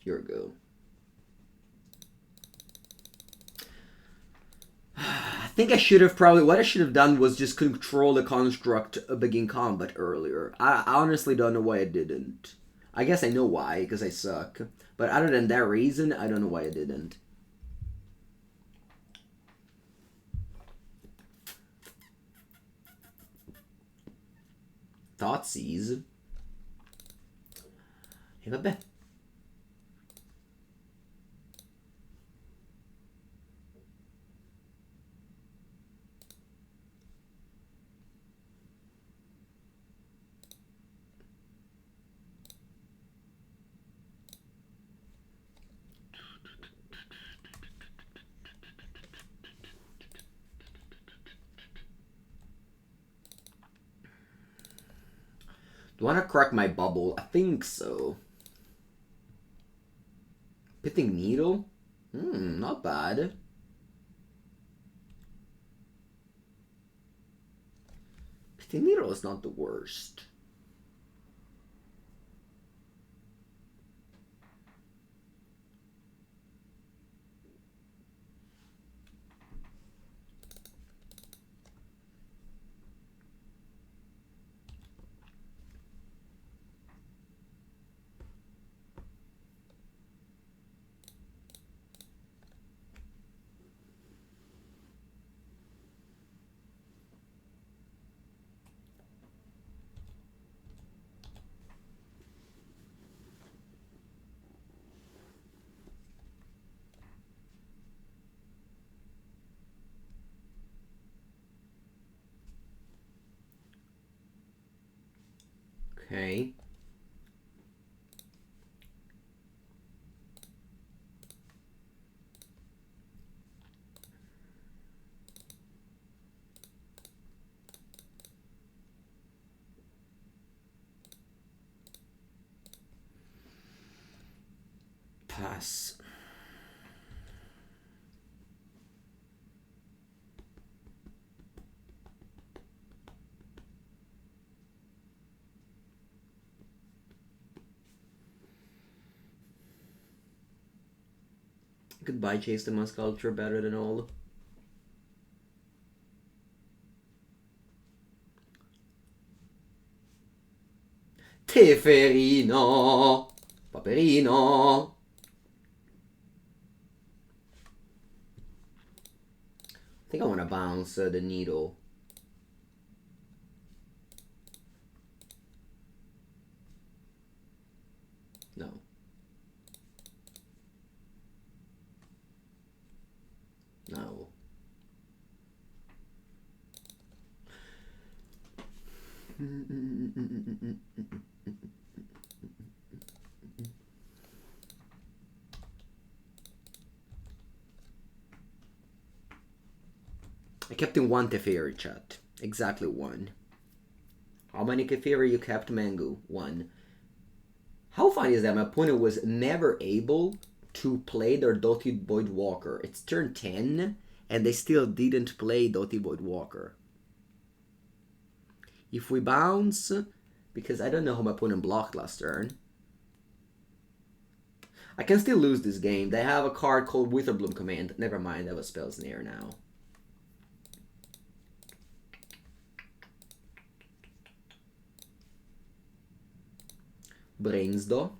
Here we go. I think I should have what I should have done was just control the construct begin combat earlier. I honestly don't know why I didn't. I guess I know why, because I suck. But other than that reason, I don't know why I didn't. Thoughtseize. E vabbè. Do I want to crack my bubble? I think so. Pithing Needle? Not bad. Pithing Needle is not the worst. Okay. Pass. Goodbye, Chase the Sculptor, better than all. Teferino! Paperino! I think I want to bounce the needle. No. No. I kept in one Teferi, chat. Exactly one. How many Teferi you kept, Mango? One. How funny is that my opponent was never able to play their Dotted Voidwalker? It's turn 10, and they still didn't play Dotted Voidwalker. If we bounce, because I don't know how my opponent blocked last turn, I can still lose this game. They have a card called Witherbloom Command. Never mind, I have a Spell Snare now. Brainstorm.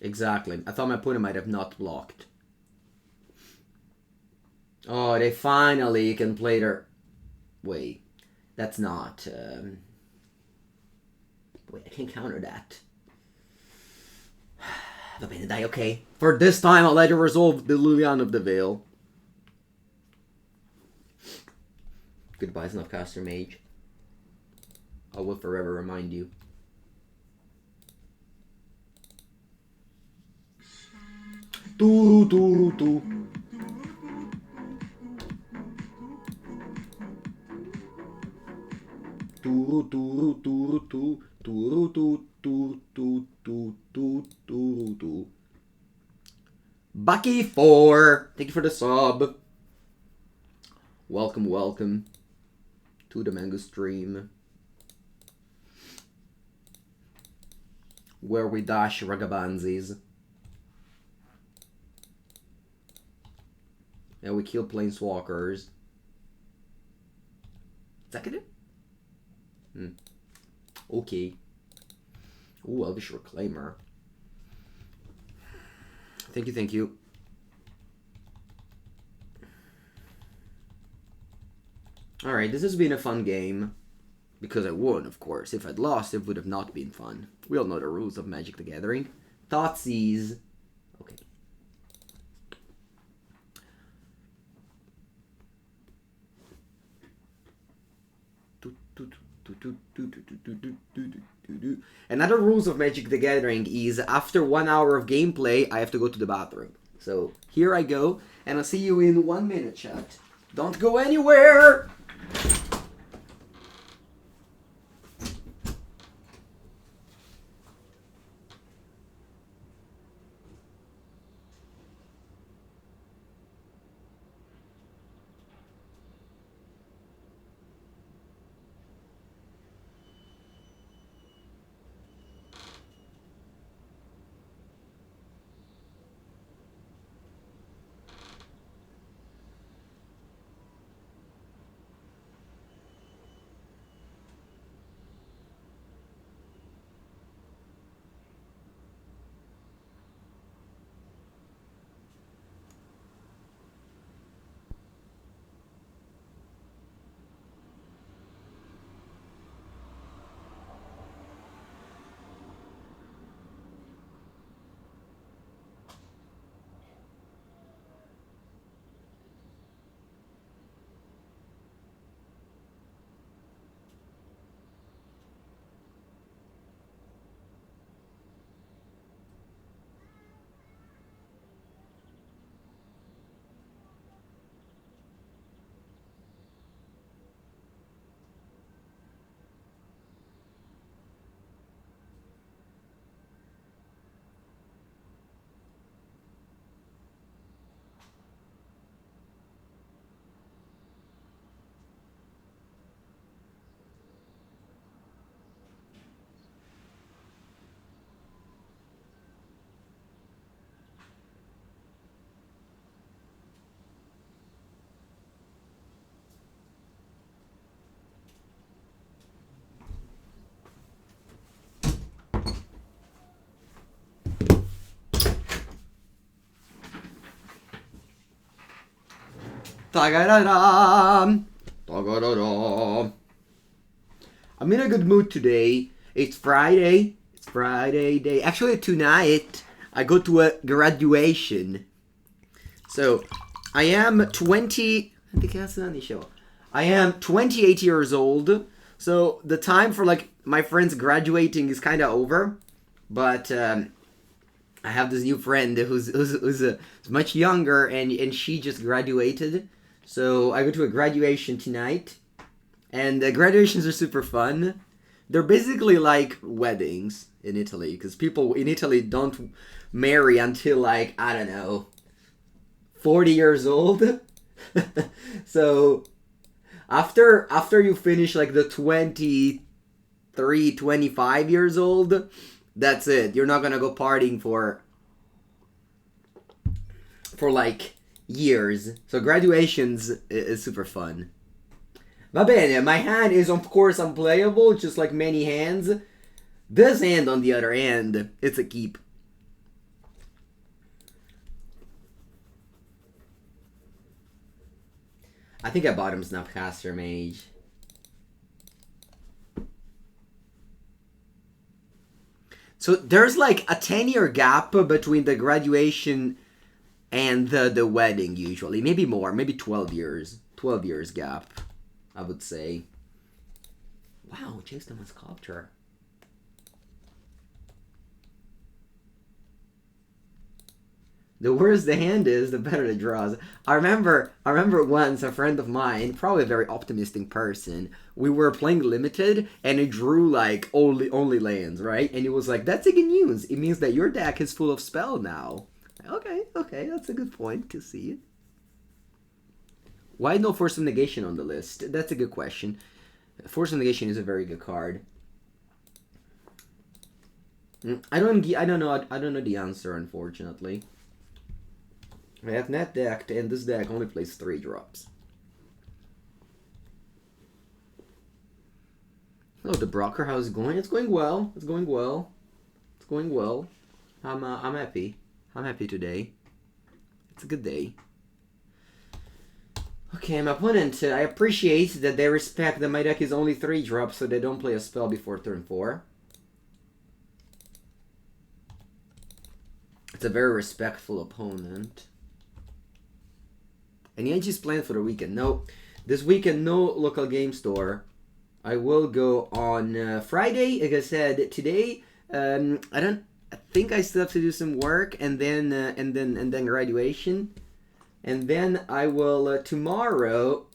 Exactly. I thought my opponent might have not blocked. Oh, they finally can play their... Wait. That's not... Wait, I can counter that. Va bene, dai, okay. For this time, I'll let you resolve the Lilian of the Veil. Goodbye, Snapcaster Mage. I will forever remind you. Turu turu tu. Turu turu turu tu. Turu tu tu tu tu tu turu tu. Bucky4, thank you for the sub. Welcome, welcome to the Mango stream, where we dash Ragavanzis and we kill planeswalkers. Is that gonna do? Okay. Ooh, Elvish Reclaimer. Thank you, thank you. Alright, this has been a fun game. Because I won, of course. If I'd lost, it would have not been fun. We all know the rules of Magic the Gathering. Thoughtseize. Okay. Another rules of Magic the Gathering is after 1 hour of gameplay, I have to go to the bathroom. So here I go, and I'll see you in 1 minute, chat. Don't go anywhere! I'm in a good mood today. It's Friday. It's Friday day. Actually, tonight I go to a graduation. So I am 28 years old. So the time for like my friends graduating is kind of over. But I have this new friend who's much younger, and she just graduated. So I go to a graduation tonight, and graduations are super fun. They're basically like weddings in Italy, because people in Italy don't marry until like, I don't know, 40 years old. So after you finish like the 23, 25 years old, that's it. You're not gonna go partying for like years. So graduations is super fun. Va bene, my hand is of course unplayable, just like many hands. This hand, on the other hand, it's a keep. I think I bought him Snapcaster Mage. So there's like a 10-year gap between the graduation and the wedding usually. Maybe more, maybe 12 years. 12 years gap, I would say. Wow, Jace done with Sculptor. The worse the hand is, the better the draws. I remember once a friend of mine, probably a very optimistic person, we were playing limited and it drew like only lands, right? And it was like, that's a good news. It means that your deck is full of spell now. Okay, that's a good point to see it. Why no Force of Negation on the list? That's a good question. Force of Negation is a very good card. I don't know the answer, unfortunately. I have net decked, and this deck only plays 3 drops. Oh, the Brocker, how's it going? It's going well. It's going well. It's going well. I'm happy. I'm happy today. It's a good day. Okay, my opponent, I appreciate that they respect that my deck is only 3 drops, so they don't play a spell before turn 4. It's a very respectful opponent. Any edges planned for the weekend? No. This weekend, no local game store. I will go on Friday. Like I said, today, I think I still have to do some work, and then graduation. And then I will tomorrow.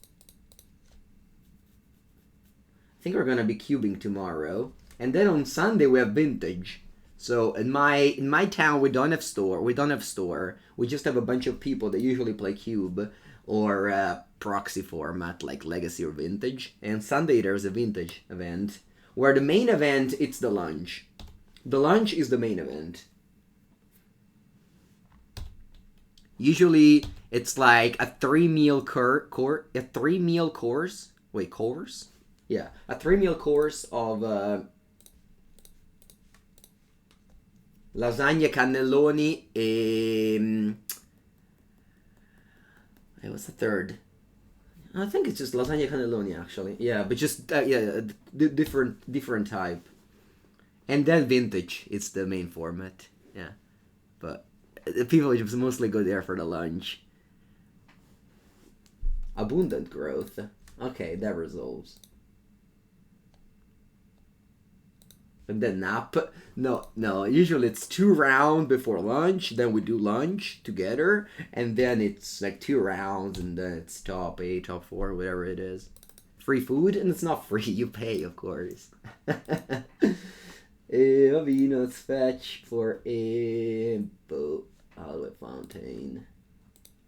I think we're gonna be cubing tomorrow, and then on Sunday we have vintage. So in my town we don't have store. We just have a bunch of people that usually play cube or proxy format like legacy or vintage. And Sunday there's a vintage event where the main event it's the lunch. The lunch is the main event. Usually it's like a 3-meal course. Wait, course? Yeah, a 3-meal course of lasagna, cannelloni, what's the third? I think it's just lasagna cannelloni actually. Yeah, but just different type. And then vintage. It's the main format. Yeah, but the people just mostly go there for the lunch. Abundant growth. Okay, that resolves. And then nap. No. Usually it's 2 rounds before lunch. Then we do lunch together. And then it's like 2 rounds. And then it's top 8, top 4, whatever it is. Free food? And it's not free. You pay, of course. Let's fetch for a Hallowed Fountain.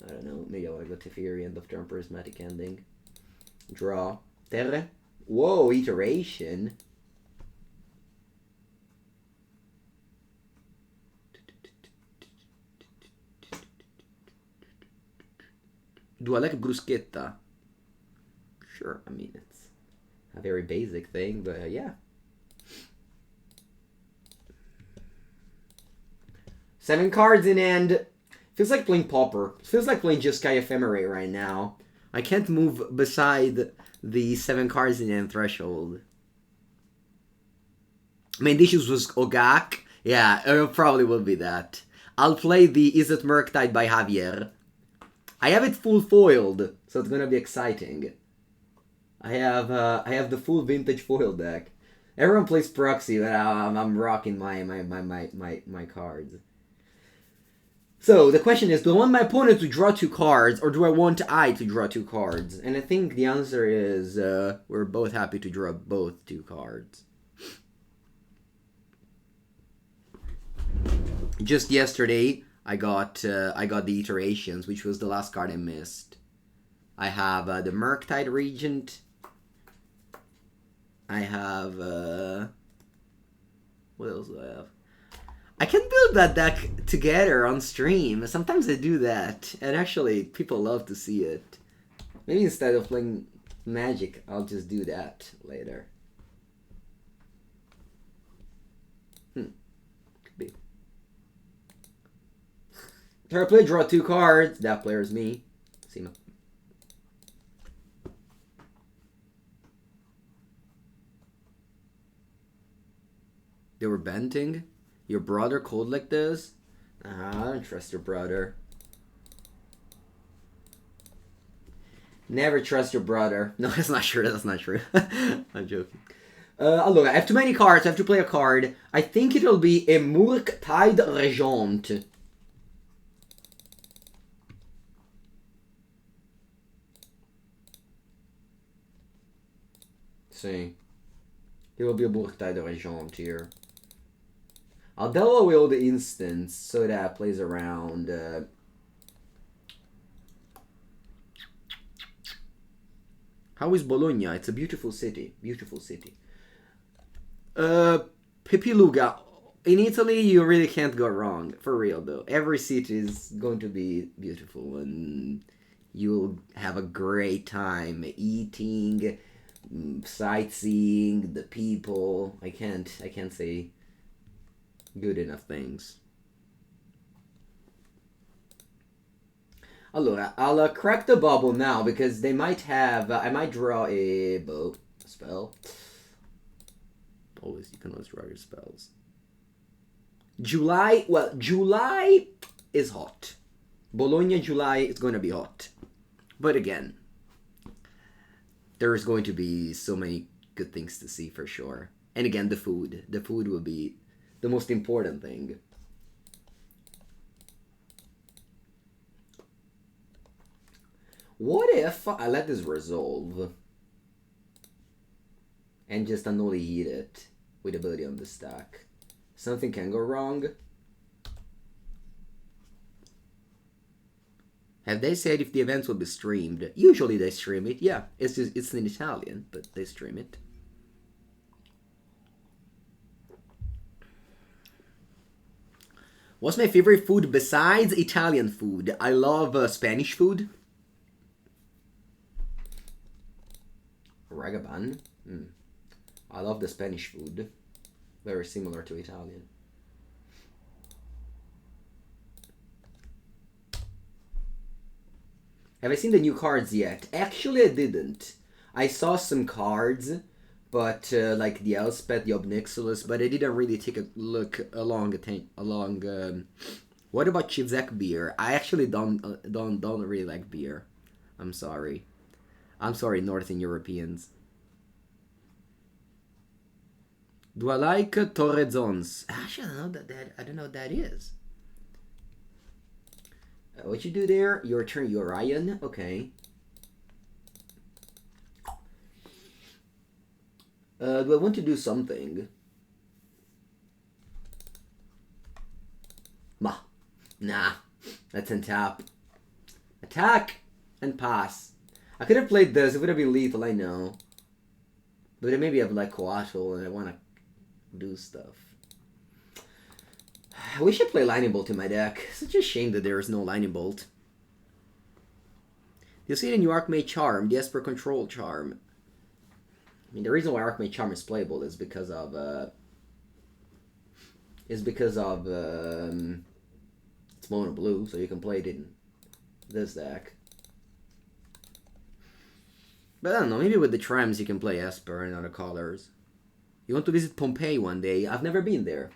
I don't know. Maybe I want to go Teferi, end of turn, Prismatic Ending. Draw. Terre. Whoa, Iteration. Do I like bruschetta? Sure, I mean, it's a very basic thing, but yeah. 7 cards in hand. Feels like playing Pauper. Feels like playing Jeskai Ephemerate right now. I can't move beside the 7 cards in hand threshold. Main dishes was Ogak. Yeah, it probably will be that. I'll play the Is It Murktide by Javier. I have it full foiled, so it's gonna be exciting. I have the full vintage foil deck. Everyone plays proxy, but I'm rocking my cards. So the question is, do I want my opponent to draw 2 cards, or do I want I to draw 2 cards? And I think the answer is we're both happy to draw both 2 cards. Just yesterday, I got the Iterations, which was the last card I missed. I have the Murktide Regent. I have what else do I have? I can build that deck together on stream. Sometimes I do that, and actually people love to see it. Maybe instead of playing Magic, I'll just do that later. Could be. So I play draw 2 cards. That player is me. Sima. They were benting. Your brother cold like this? I don't trust your brother. Never trust your brother. No, that's not true. That's not true. I'm joking. Look, I have too many cards. I have to play a card. I think it'll be a Murktide Regent. See. It will be a Murktide Regent here. I'll delve away all the instants so that it plays around. How is Bologna? It's a beautiful city. Beautiful city. Pipiluga. In Italy, you really can't go wrong. For real, though. Every city is going to be beautiful, and you'll have a great time eating, sightseeing, the people. I can't say good enough things. Allora, I'll crack the bubble now because they might have. I might draw a spell. Always, you can always draw your spells. July. Well, July is hot. Bologna, July is going to be hot. But again, there's going to be so many good things to see for sure. And again, the food. The food will be the most important thing. What if I let this resolve and just Unholy Heat it with ability on the stack? Something can go wrong. Have they said if the events will be streamed? Usually they stream it, yeah. It's in Italian, but they stream it. What's my favorite food besides Italian food? I love Spanish food. Ragavan. I love the Spanish food. Very similar to Italian. Have I seen the new cards yet? Actually, I didn't. I saw some cards, but like the Elspeth, the Obnixilis, but I didn't really take a look along. What about Chivzek beer? I actually don't really like beer. I'm sorry. I'm sorry, Northern Europeans. Do I like Torrezons? Actually, I don't know what that is. What you do there? Your turn, Orion. Okay. Do I want to do something? Nah. Let's untap. Attack and pass. I could have played this. It would have been lethal, I know. But then maybe I have like Coatl and I want to do stuff. I wish I play Lightning Bolt in my deck. Such a shame that there is no Lightning Bolt. You'll see the new Archmage Charm, the Esper Control Charm. I mean, the reason why Archmage Charm is playable is because of it's mono blue, so you can play it in this deck. But I don't know, maybe with the Trams you can play Esper and other colors. You want to visit Pompeii one day? I've never been there.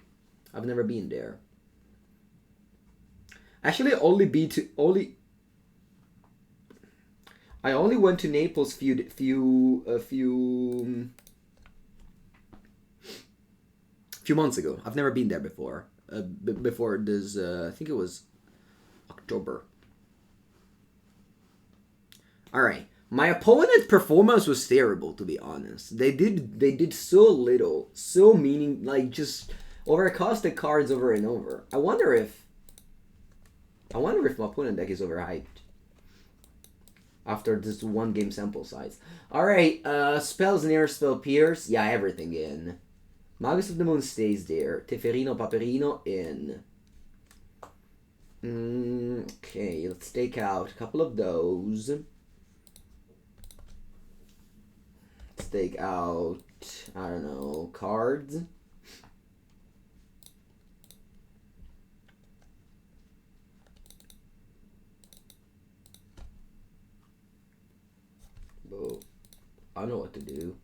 Actually, I only went to Naples few months ago. I've never been there before. Before this, I think it was October. All right. My opponent's performance was terrible, to be honest. They did so little, so like just overcosted cards over and over. I wonder if my opponent deck is overhyped after this one game sample size. All right, Spell Snare, Spell Pierce, yeah, everything in. Magus of the Moon stays there. Teferino, Paperino in. Okay, let's take out a couple of those. Let's take out, I don't know, cards. I know what to do.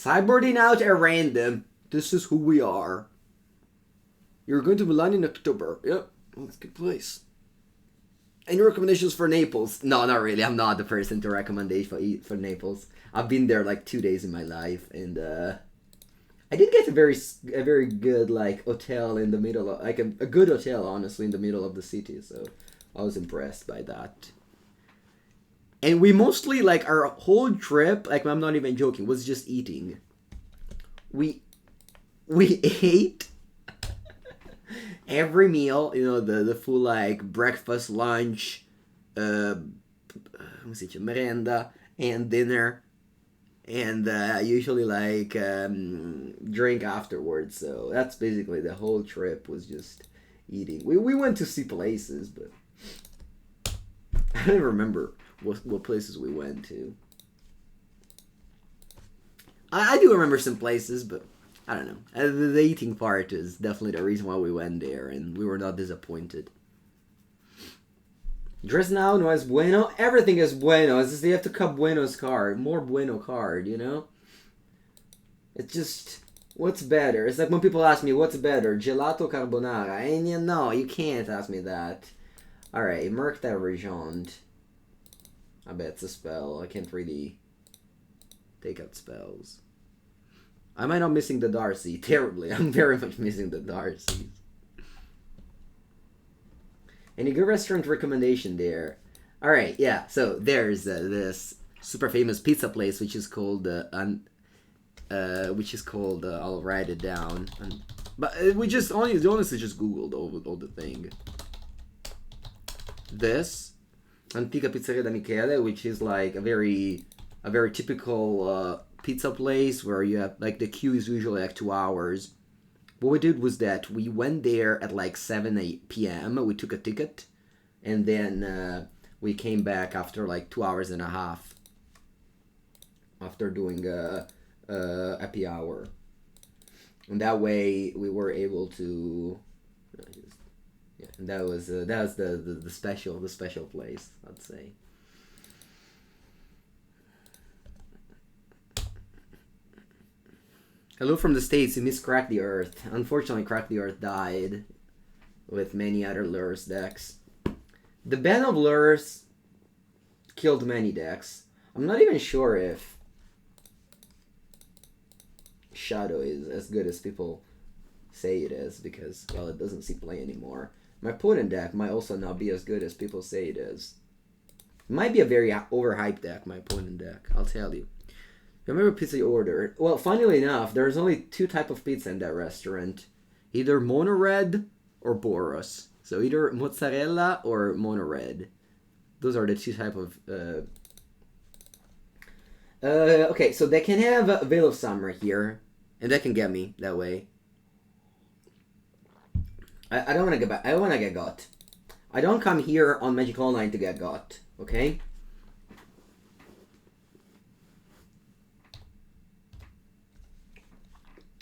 Sideboarding out at random. This is who we are. You're going to Milan in October. Yep, that's a good place. Any recommendations for Naples? No, not really. I'm not the person to recommend for Naples. I've been there like 2 days in my life, and I did get a very good like hotel in the middle of like a good hotel, honestly, in the middle of the city. So I was impressed by that. And we mostly like our whole trip, like I'm not even joking, was just eating. We ate every meal, you know, the full like breakfast, lunch, merenda, and dinner, and usually like drink afterwards. So that's basically the whole trip was just eating. We went to see places, but I don't even remember what places we went to. I do remember some places, but I don't know. The eating part is definitely the reason why we went there, and we were not disappointed. Dress now, no es bueno. Everything is bueno. It's just you have to cut bueno's card. More bueno card, you know? It's just, what's better? It's like when people ask me, what's better? Gelato carbonara. And you know, you can't ask me that. Alright, Murktide Regent. I bet it's a spell. I can't really take out spells. Am I not missing the Darcy? Terribly. I'm very much missing the Darcy. Any good restaurant recommendation there? Alright, yeah. So there's this super famous pizza place which is called I'll write it down. But we just honestly just googled all the thing. This Antica Pizzeria da Michele, which is like a very typical pizza place where you have like the queue is usually like 2 hours. What we did was that we went there at like 7 p.m. We took a ticket, and then we came back after like 2 hours and a half after doing a happy hour, and that way we were able to. Yeah, and that was the special place, I'd say. Hello from the States. You missed Crack the Earth. Unfortunately, Crack the Earth died with many other Lures decks. The ban of Lures killed many decks. I'm not even sure if Shadow is as good as people say it is, because, well, it doesn't see play anymore. My opponent deck might also not be as good as people say it is. It might be a very overhyped deck, my opponent deck, I'll tell you. Remember pizza you ordered? Well, funnily enough, there's only 2 types of pizza in that restaurant. Either Mono Red or Boros. So either mozzarella or Mono Red. Those are the 2 types of... okay, so they can have a Veil of Summer here. And that can get me that way. I don't want to get back. I want to get got. I don't come here on Magic Online to get got. Okay?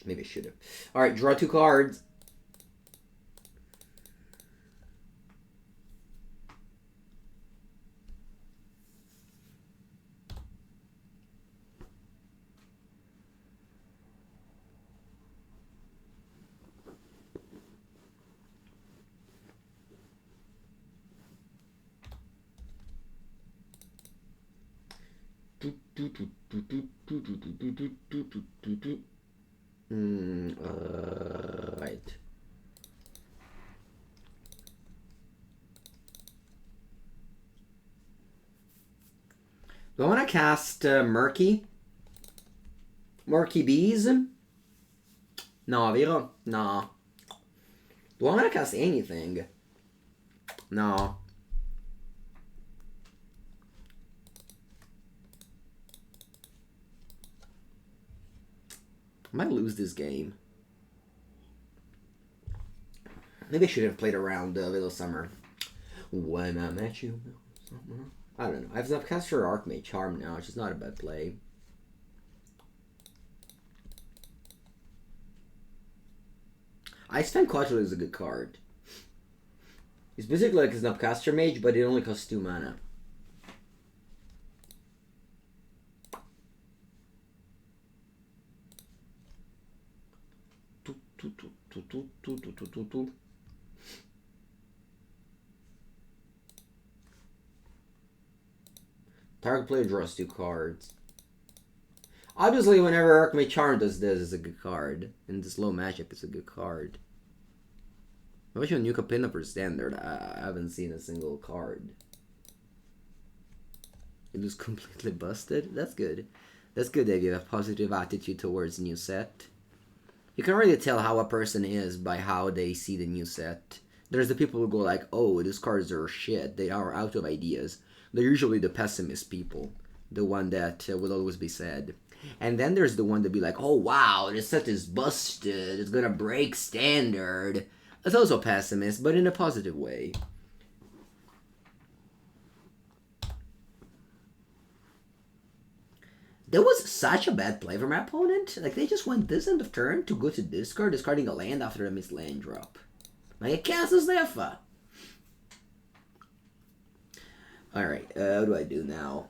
Maybe I should have. Alright, draw 2 cards. Right. Do I want to cast Murky? Murky Bees? No, vero? No. Do I want to cast anything? No. I might lose this game. Maybe I should have played around Veil of Summer. When I met you. I don't know. I have Snapcaster Archmage Charm now, which is not a bad play. Ice Fan Quadrille is a good card. It's basically like a Snapcaster Mage, but it only costs 2 mana. Target player draws 2 cards. Obviously, whenever Archmage Charm does this, it's a good card. In this low matchup, it's a good card. I wish you new Capina for standard. I haven't seen a single card. It was completely busted. That's good. That's good that you have a positive attitude towards new set. You can really tell how a person is by how they see the new set. There's the people who go like, oh, these cards are shit. They are out of ideas. They're usually the pessimist people. The one that will always be sad. And then there's the one that be like, oh wow, this set is busted. It's gonna break standard. It's also pessimist, but in a positive way. That was such a bad play from my opponent. Like, they just went this end of turn to go to discard, discarding a land after a missed land drop. Like, it cancels never. Alright, what do I do now?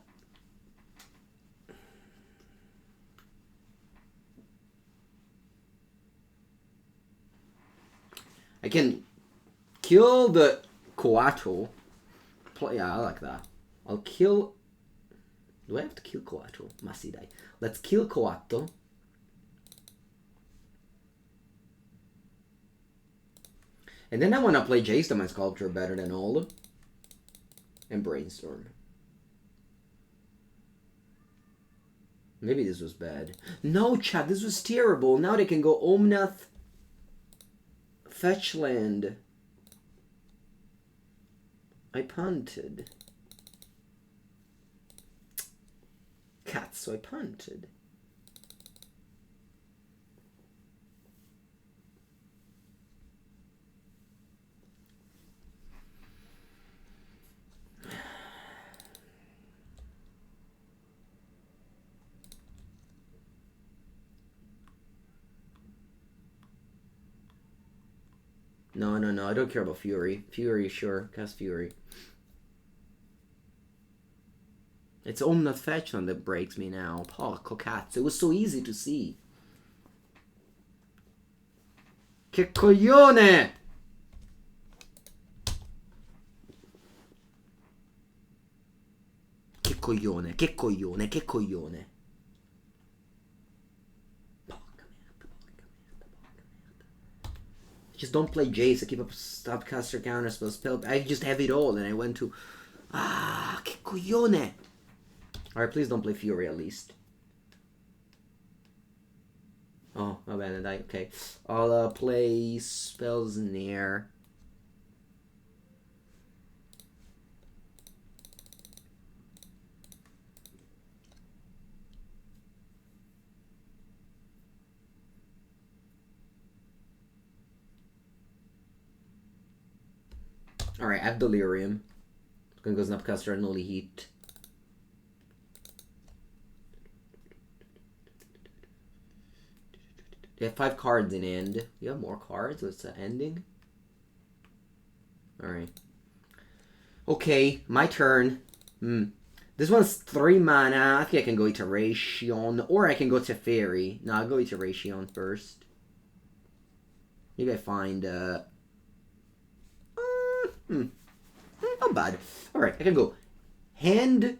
I can kill the Coatl. Yeah, I like that. I'll kill... Do I have to kill Coatl? Masidai. Let's kill Coatl. And then I want to play Jace to my Sculptor better than all. And Brainstorm. Maybe this was bad. No, chat, this was terrible. Now they can go Omnath, Fetch Land. I punted. Cats, so I punted. No, I don't care about Fury. Fury, sure. Cast Fury. It's Omnath Fetchland that breaks me now. Porco cazzo, it was so easy to see. Che coglione! Che coglione, che coglione, che coglione. Just don't play Jace. I keep up Snapcaster, Counterspell, Spell. I just have it all, and I went to... Ah, che coglione! Alright, please don't play Fury at least. Oh, my bad, I okay. I'll play Spell Snare. Alright, I have Delirium. I'm gonna go Snapcaster Unholy Heat. They have 5 cards in end. You have more cards? What's the ending? Alright. Okay, my turn. This one's 3 mana. I think I can go Iteration. Or I can go Teferi. No, I'll go Iteration first. Maybe I find... not bad. Alright, I can go Hand...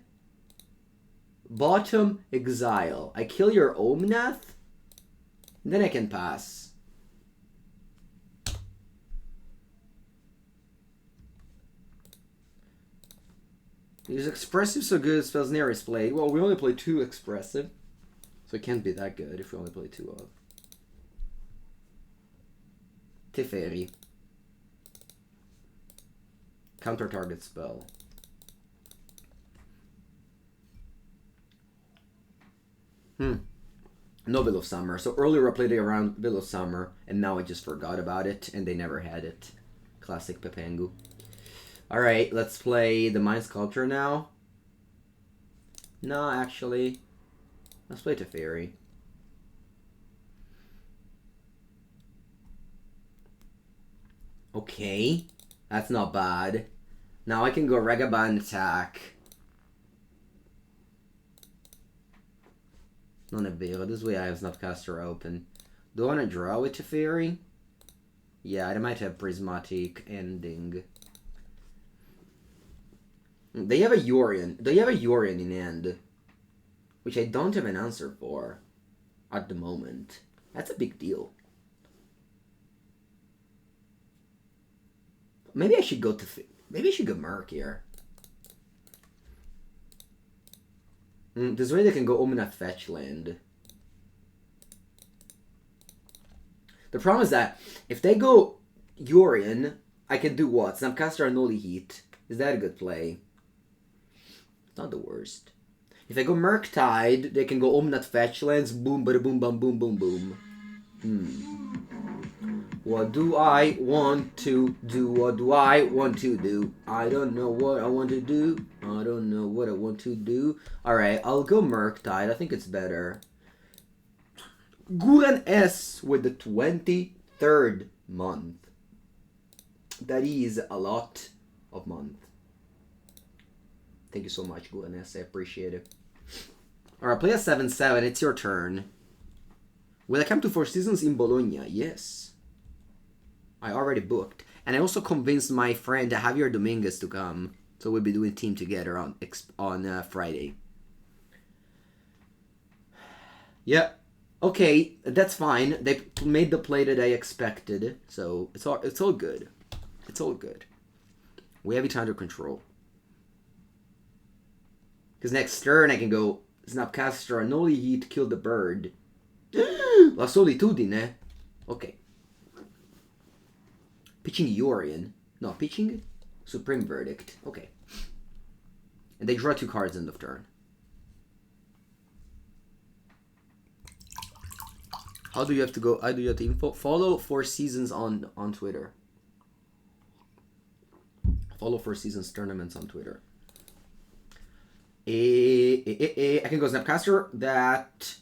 Bottom Exile. I kill your Omnath. Then I can pass. Is Expressive so good? Spell Snare is played. Well, we only play 2 Expressive. So it can't be that good if we only play 2 of. Teferi. Counter target spell. No Bill of Summer. So earlier I played it around Bill of Summer, and now I just forgot about it, and they never had it. Classic Pepengu. Alright, let's play the Mind Sculptor now. No, actually. Let's play Teferi. Okay. That's not bad. Now I can go Ragavan attack. Non è vero, this way I have Snapcaster open. Do I want to draw with Teferi? Yeah, they might have Prismatic Ending. They have a Yorion. They have a Yorion in hand, which I don't have an answer for at the moment. That's a big deal. Maybe I should go to... Maybe I should go Merc here. This way they can go Omnath Fetch land. The problem is that if they go Yorion, I can do what? Snapcaster Unholy Heat. Is that a good play? It's not the worst. If I go Murktide, they can go Omnath Fetch lands. Boom, bada boom, bum, boom, boom, boom. What do I want to do? What do I want to do? I don't know what I want to do. I don't know what I want to do. Alright, I'll go Murktide. I think it's better. Guren S with the 23rd month. That is a lot of month. Thank you so much, Guren S. I appreciate it. Alright, play a 7-7. It's your turn. Will I come to Four Seasons in Bologna? Yes. I already booked. And I also convinced my friend Javier Dominguez to come. So we'll be doing team together on Friday. Yeah. Okay, that's fine. They made the play that I expected. So it's all good. It's all good. We have it under control. Because next turn I can go Snapcaster, Unholy Heat, kill the bird. La solitudine. Okay. Pitching Yorion. No, pitching Supreme Verdict. Okay. And they draw 2 cards end of turn. How do you have to go? How do you have to info? Follow Four Seasons on Twitter. Follow Four Seasons tournaments on Twitter. I can go Snapcaster. That...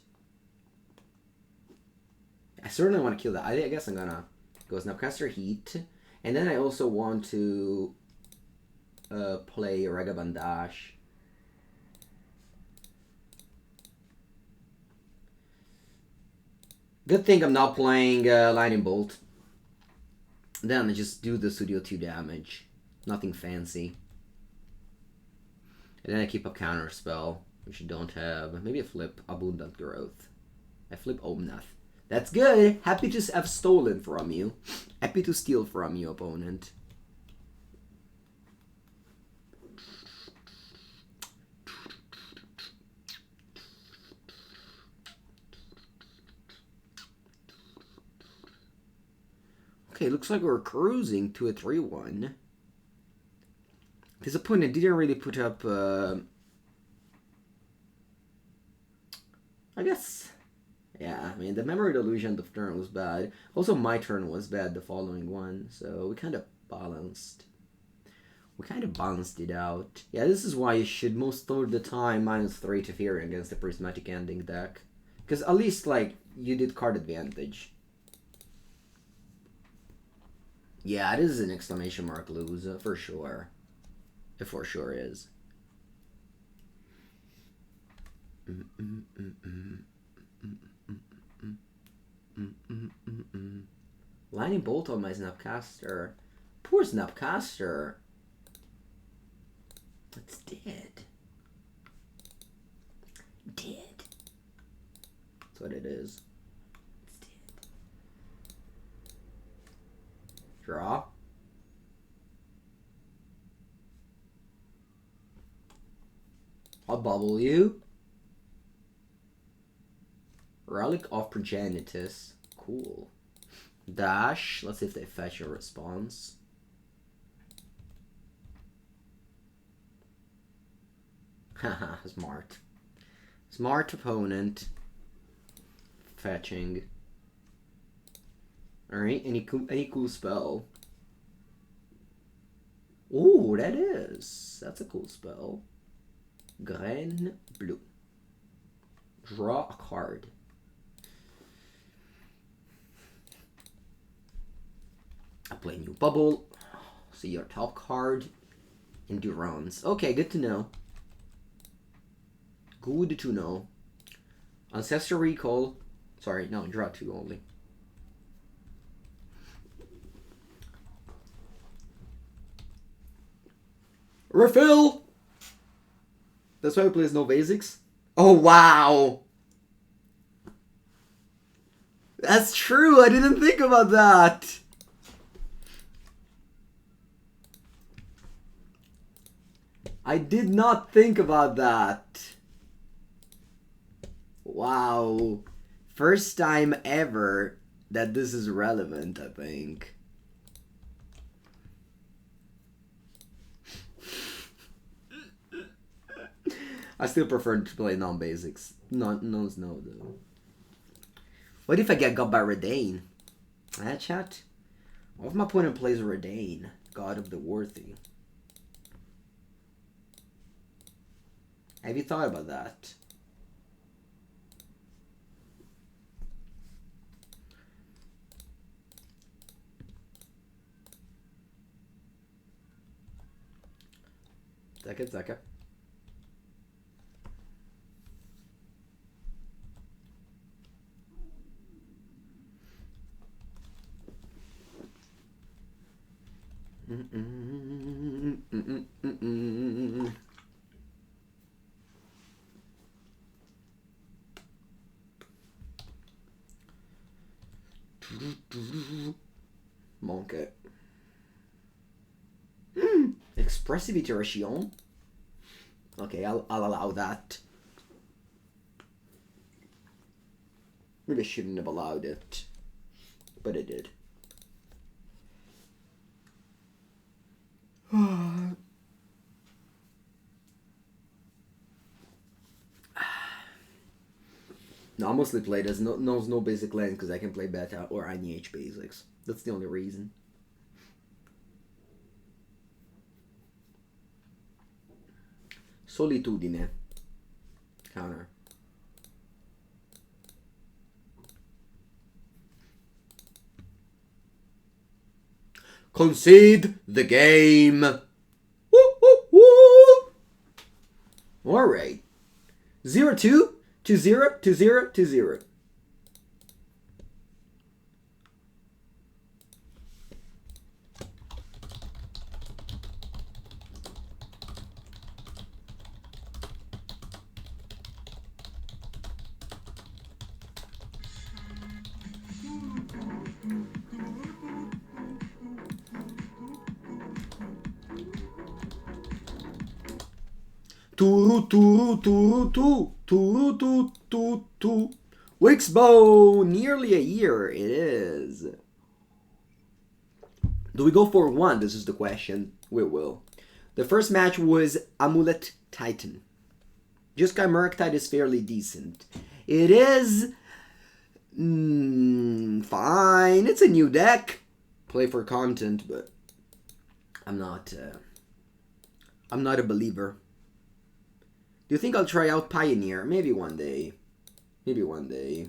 I certainly want to kill that. I guess I'm gonna go Snapcaster Heat. And then I also want to play Ragavan Dash. Good thing I'm not playing Lightning Bolt. Then I just do the Studio 2 damage. Nothing fancy. And then I keep a Counterspell, which you don't have. Maybe I flip Abundant Growth. I flip Omnath. That's good. Happy to have stolen from you. Happy to steal from you, opponent. Okay, looks like we're cruising to a 3-1. This opponent didn't really put up... I guess... Yeah, I mean, the Memory Delusion of turn was bad. Also, my turn was bad, the following one. So, we kind of balanced. We kind of balanced it out. Yeah, this is why you should most of the time -3 Teferi against the Prismatic Ending deck. Because at least, like, you did card advantage. Yeah, this is an exclamation mark lose, for sure. It for sure is. Lightning Bolt on my Snapcaster. Poor Snapcaster. It's dead. Dead. That's what it is. It's dead. Draw. I'll bubble you. Relic of Progenitus. Cool. Dash. Let's see if they fetch a response. Haha, smart. Smart opponent. Fetching. Alright, any cool spell? Ooh, that is. That's a cool spell. Green, blue. Draw a card. I play new bubble. See your top card. Endurance. Okay, good to know. Good to know. Ancestor Recall. Sorry, no, draw 2 only. Refill! That's why he plays no basics? Oh, wow! That's true, I didn't think about that! I did not think about that. Wow. First time ever that this is relevant, I think. I still prefer to play non-basics. No, though. What if I get got by Redain? Chat? What if my opponent plays Redain, God of the Worthy? Have you thought about that? Second. Monkey. Expressive Iteration. Okay, I'll allow that. Maybe I shouldn't have allowed it, but I did. No, I mostly played as no basic land because I can play beta or INH basics. That's the only reason. Solitudine. Counter. Concede the game. Woo, woo, woo. All right. 0-2. 2-0, 2-0, 2-0. Wixbow, nearly a year it is. Do we go for one? This is the question. We will. The first match was Amulet Titan. Jeskai Murktide is fairly decent. It is fine. It's a new deck. Play for content, but I'm not a believer. Do you think I'll try out Pioneer? Maybe one day. Maybe one day.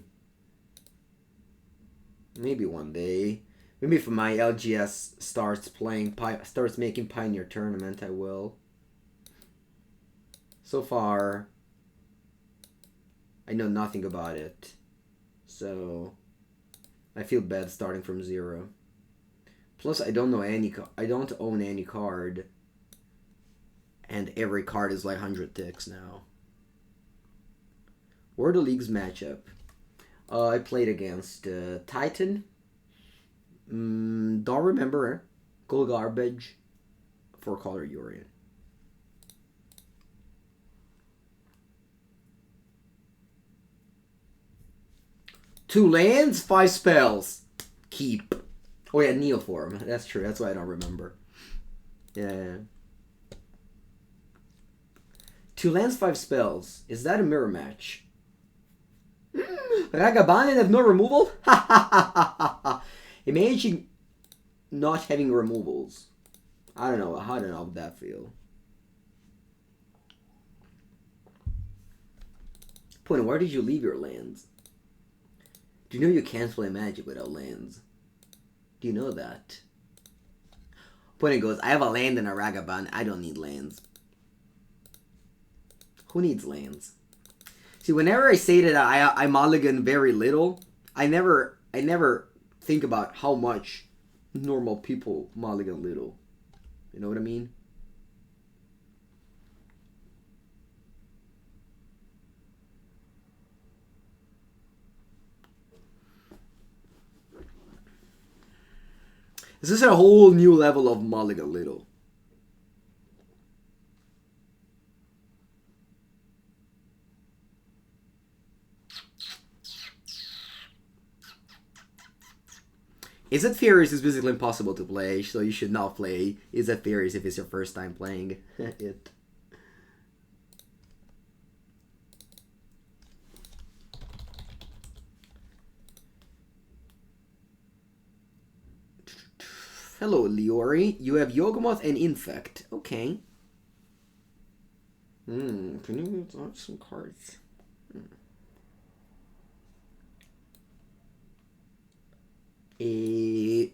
Maybe one day. Maybe if my LGS starts making Pioneer tournament, I will. So far, I know nothing about it. So, I feel bad starting from zero. Plus, I don't own any card. And every card is like 100 ticks now. Where are the league's matchup? I played against Titan. Don't remember. Gold Garbage. 4-color Urian. Two lands, 5 spells. Keep. Oh yeah, Neoform. That's true. That's why I don't remember. Yeah. 2 lands, 5 spells. Is that a mirror match? Ragavan and have no removal? Imagine not having removals. I don't know how would that feel. Point, where did you leave your lands? Do you know you can't play Magic without lands? Do you know that? Point goes, I have a land and a Ragavan. I don't need lands. Who needs lands? See, whenever I say that I mulligan very little, I never think about how much normal people mulligan little. You know what I mean? This is a whole new level of mulligan little. Is it Furious is basically impossible to play, so you should not play Is it Furious if it's your first time playing it. Hello, Leori. You have Yawgmoth and Infect. Okay. Can you launch some cards? I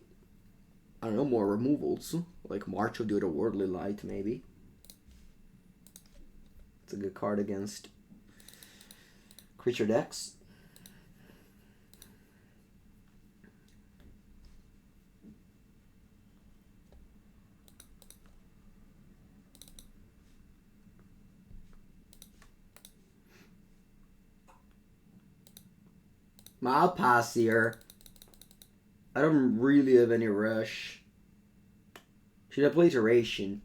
don't know, more removals. Like March of the Otherworldly Light, maybe. It's a good card against creature decks. I'll pass here. I don't really have any rush. Should I play Iteration?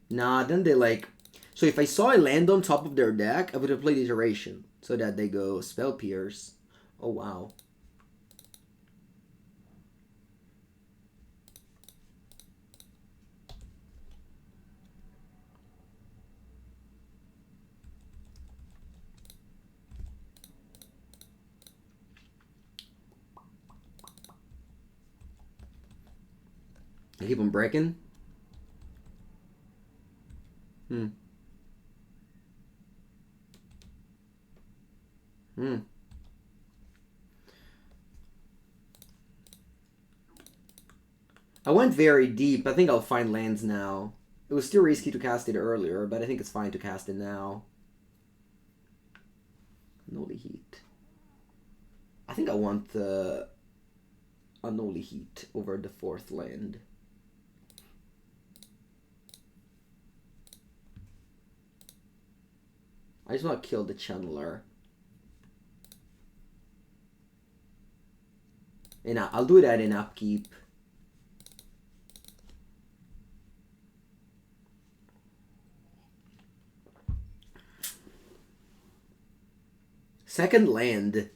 Nah, then they like... So if I saw a land on top of their deck, I would have played Iteration. So that they go Spell Pierce. Oh, wow. I keep on breaking. I went very deep. I think I'll find lands now. It was still risky to cast it earlier, but I think it's fine to cast it now. Unholy Heat. I think I want the Unholy Heat over the 4th land. I just want to kill the Channeler. And I'll do that in upkeep. Second land.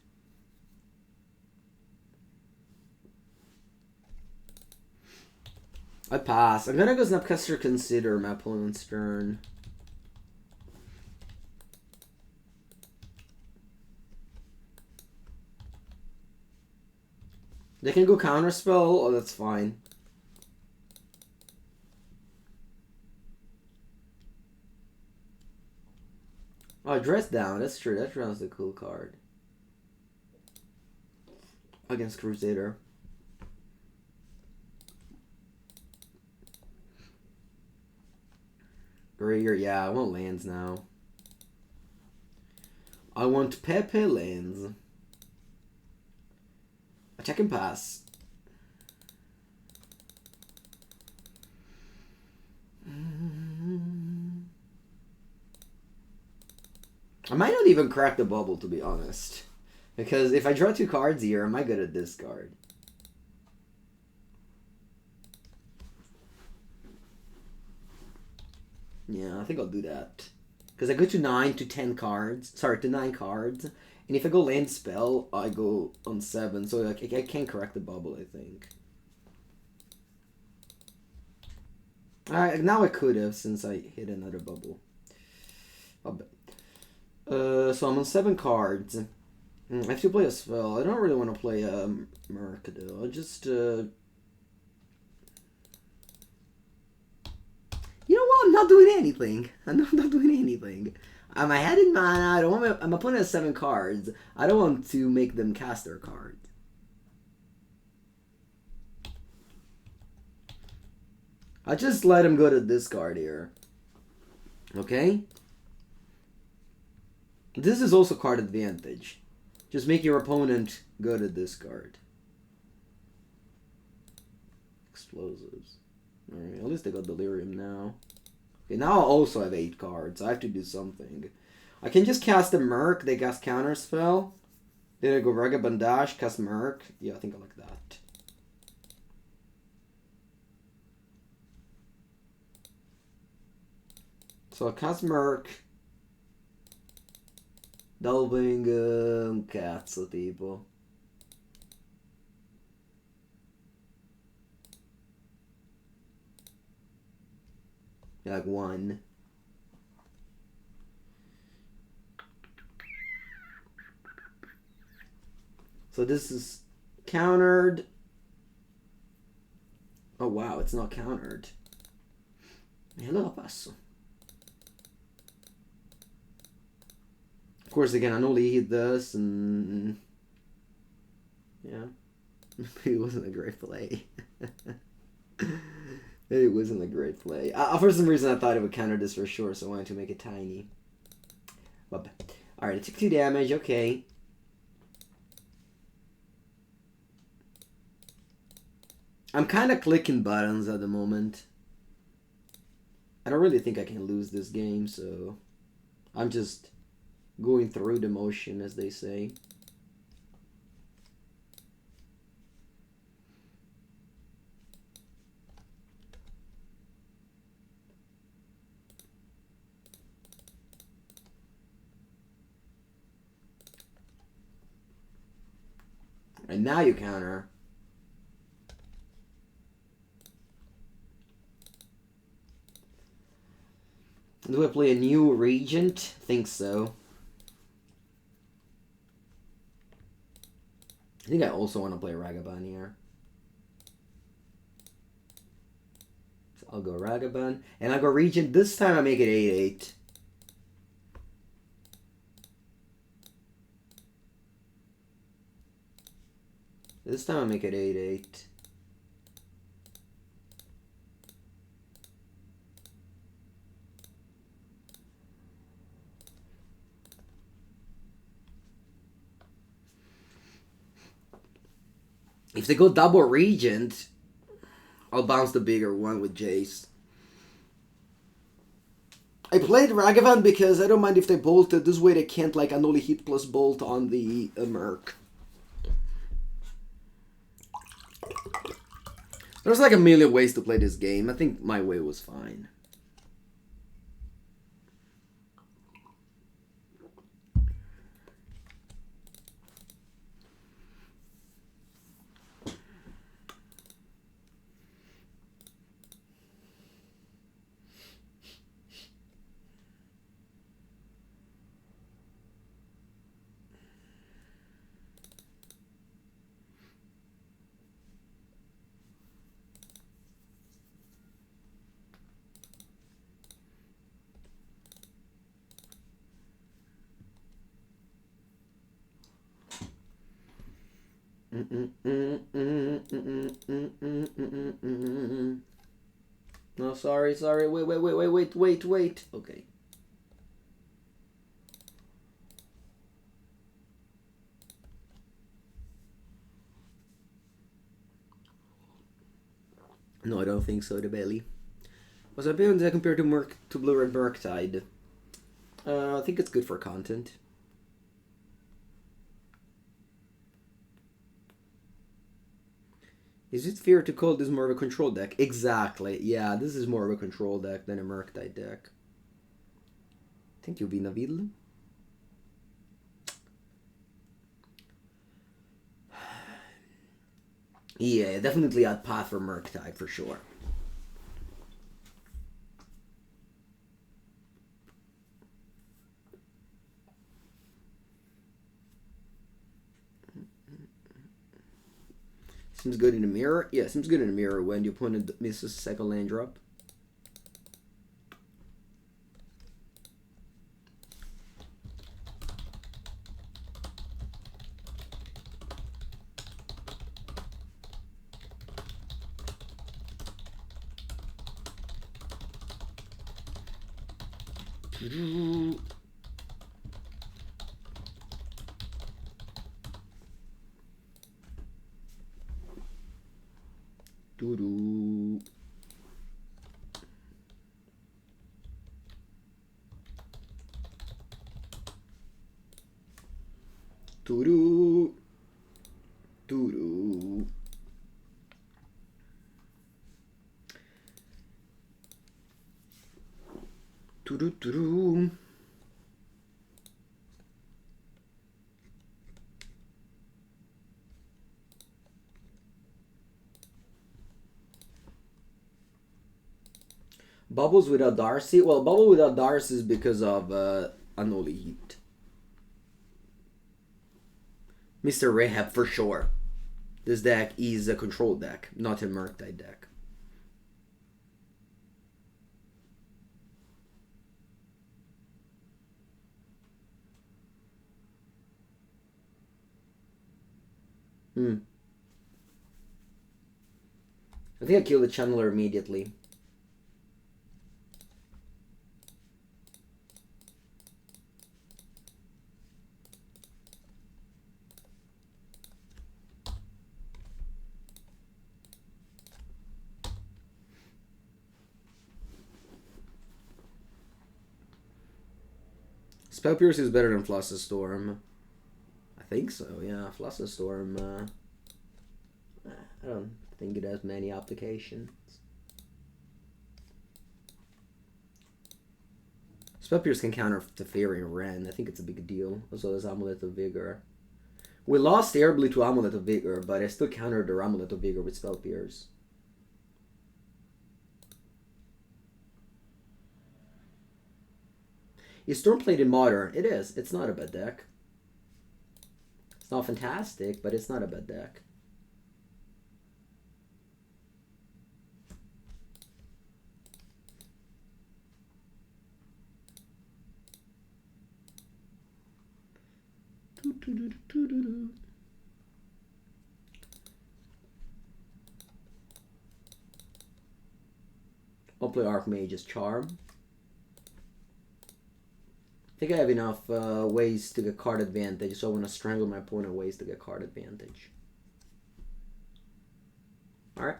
I pass. I'm gonna go Snapcaster Consider my opponent's turn. They can go Counterspell. Oh, that's fine. Oh, Dress Down. That's true. That round's a cool card. Against Crusader. Barrier. Yeah, I want lands now. I want Pepe lands. Attack and pass. I might not even crack the bubble, to be honest. Because if I draw 2 cards here, am I good at this card? Yeah, I think I'll do that. Because I go to 9 to 10 cards. Sorry, to 9 cards. And if I go land spell, I go on 7. So I can't correct the bubble, I think. Alright, now I could have, since I hit another bubble. So I'm on 7 cards. I have to play a spell. I don't really want to play Merc, though. I'll just... You know what? I'm not doing anything. I'm not doing anything. I'm ahead in mana. I don't want my opponent has 7 cards. I don't want to make them cast their card. I just let him go to discard here. Okay? This is also card advantage. Just make your opponent go to discard. Explosives. Alright, at least I got Delirium now. Okay, now I also have 8 cards. I have to do something. I can just cast a Merc. They cast Counterspell. Then I go Ragavan Dash, cast Merc. Yeah, I think I like that. So cast Merc. Delving, cazzo tipo. Like 1. So this is countered. Oh wow, it's not countered. E allora passo. Of course, they can Unholy Heat this, and yeah, it wasn't a great play. It wasn't a great play. For some reason, I thought it would counter this for sure, so I wanted to make it tiny. But all right, it took 2 damage. Okay. I'm kind of clicking buttons at the moment. I don't really think I can lose this game, so I'm just going through the motion, as they say. And now you counter. Do I play a new Regent? Think so. I think I also want to play Ragavan here. So I'll go Ragavan. And I'll go Regent. This time I make it 8-8. This time I make it 8-8. If they go double Regent, I'll bounce the bigger one with Jace. I played Ragavan because I don't mind if they bolted. This way they can't like Unholy Heat plus bolt on the Merc. There's like a million ways to play this game. I think my way was fine. No, sorry. Wait. Okay. No, I don't think so, the belly. Was I beyond that compared to Blue Red Murktide? I think it's good for content. Is it fair to call this more of a control deck? Exactly. Yeah, this is more of a control deck than a Murktide deck. Thank you, Vinaville. Yeah, definitely add path for Murktide for sure. Seems good in the mirror. Yeah, seems good in the mirror when your opponent misses second land drop. Doo-doo. Doo-doo. Doo-doo. Doo-doo-doo-doo. Bubbles without Darcy? Well, Bubble without Darcy is because of Unholy Heat. Mr. Rahab for sure. This deck is a control deck, not a Murktide deck. I think I killed the Channeler immediately. Spell Pierce is better than Flooded Storm. I think so, yeah. Flooded Storm, I don't think it has many applications. Spell Pierce can counter Teferi and Ren. I think it's a big deal. As well as Amulet of Vigor. We lost Airbly to Amulet of Vigor, but I still countered the Amulet of Vigor with Spell Pierce. Is Stormplate in Modern? It is. It's not a bad deck. It's not fantastic, but it's not a bad deck. I'll play Archmage's Charm. I think I have enough ways to get card advantage, so I want to strangle my opponent ways to get card advantage. Alright.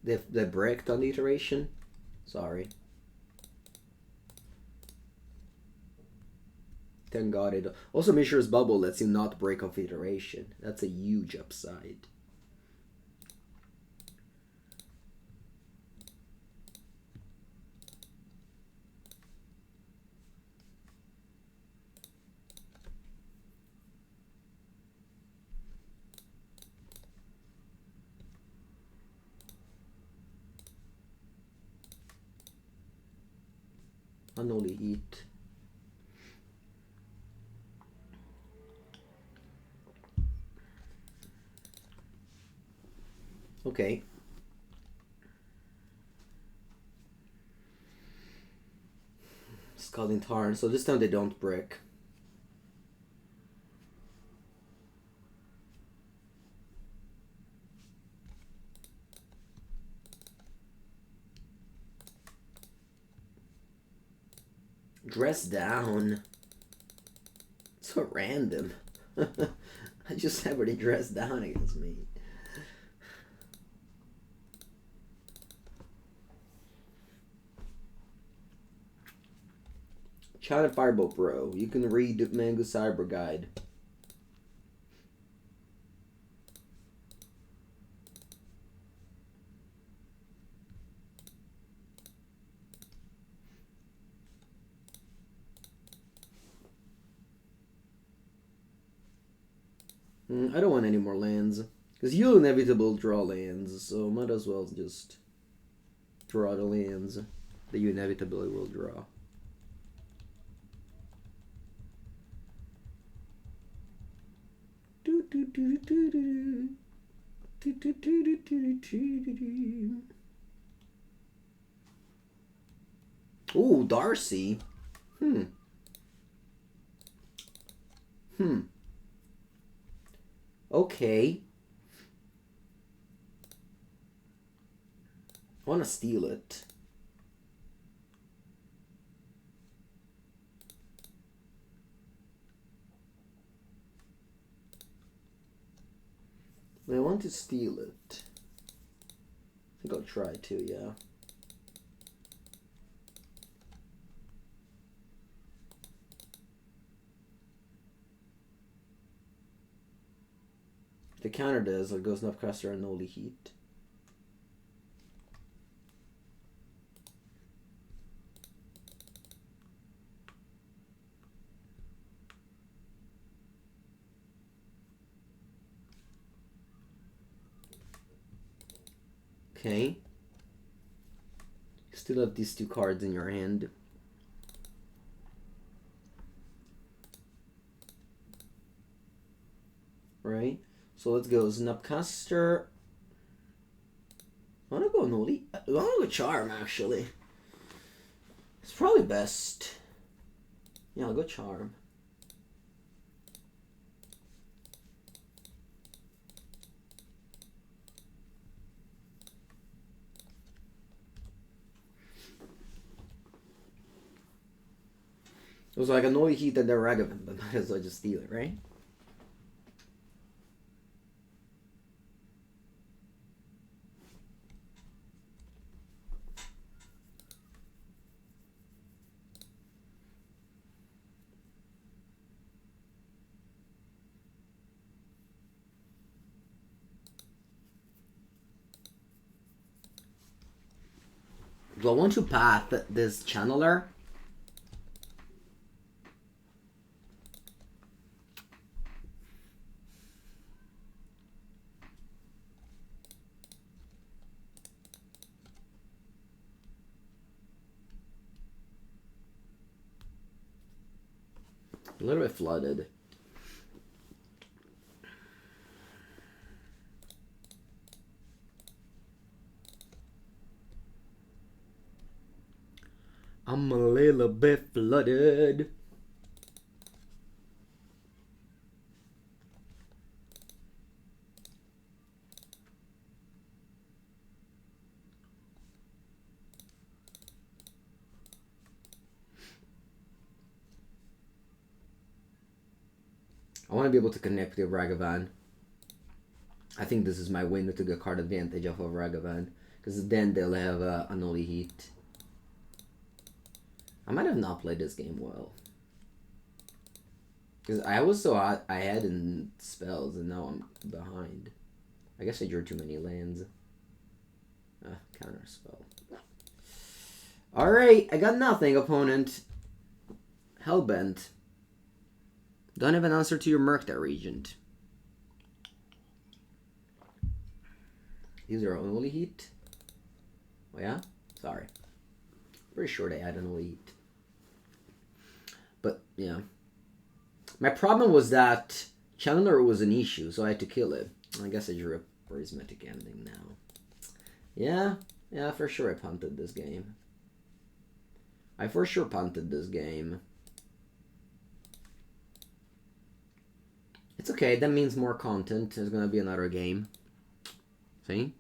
They bricked on the iteration? Sorry. Thank God it... Also, Mishra's Bubble lets you not break off iteration. That's a huge upside. Unholy Heat. Okay. Scalding Tarn. So this time they don't brick. Dress down. So random. I just have already dressed down against me. China Firebolt Bro. You can read Mango Cyber Guide. I don't want any more lands. Because you'll inevitably draw lands, so might as well just draw the lands that you inevitably will draw. Ooh, Darcy. Okay. I want to steal it. I want to steal it. I think I'll try to, yeah. To counter this, I'll go Snapcaster Unholy Heat. Okay. Still have these 2 cards in your hand. Right? So let's go Snapcaster. I want to go Unholy. I want to go Charm, actually. It's probably best. Yeah, I'll go Charm. It was like Unholy Heat and then Ragavan, but might as well just steal it, right? Do I want to path this channeler? A little bit flooded. I'm a little bit flooded. I want to be able to connect with Ragavan. I think this is my window to get card advantage off of Ragavan. Because then they'll have Unholy Heat. I might have not played this game well. Because I was so ahead in spells and now I'm behind. I guess I drew too many lands. Counterspell. Alright, I got nothing, opponent. Hellbent. Don't have an answer to your Murktide Regent. These are Unholy Heat. Oh yeah? Sorry. Pretty sure they had Unholy Heat. But, yeah. My problem was that Chandler was an issue, so I had to kill it. I guess I drew a Prismatic Ending now. Yeah, for sure I punted this game. I for sure punted this game. It's okay, that means more content. There's gonna be another game. See?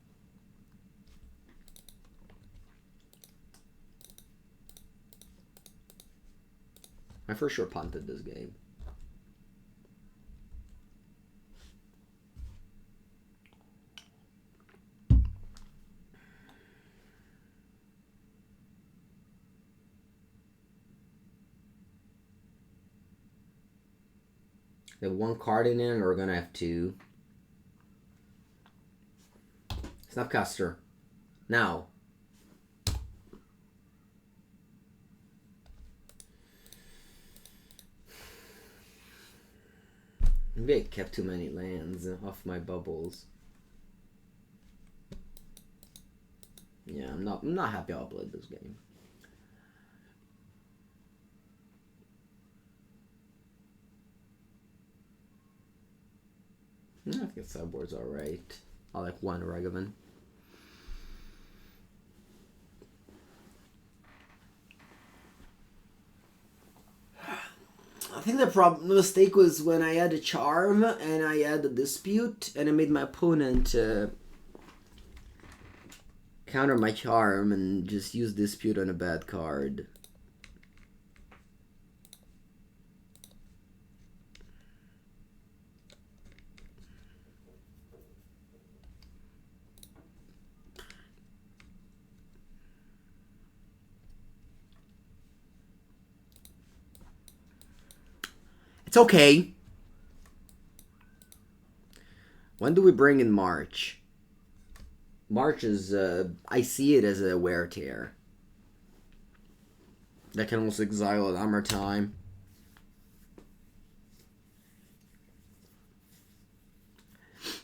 I for sure punted this game. They have 1 card in it, and we're gonna have 2. Snapcaster. Now. Maybe I kept too many lands off my bubbles. Yeah, I'm not happy I played this game. I think the sideboard's alright. I like 1 Ragavan. I think the mistake was when I had a charm and I had a dispute and I made my opponent counter my charm and just use dispute on a bad card. It's okay. When do we bring in March? March is, I see it as a wear tear. That can also exile at Hammer Time.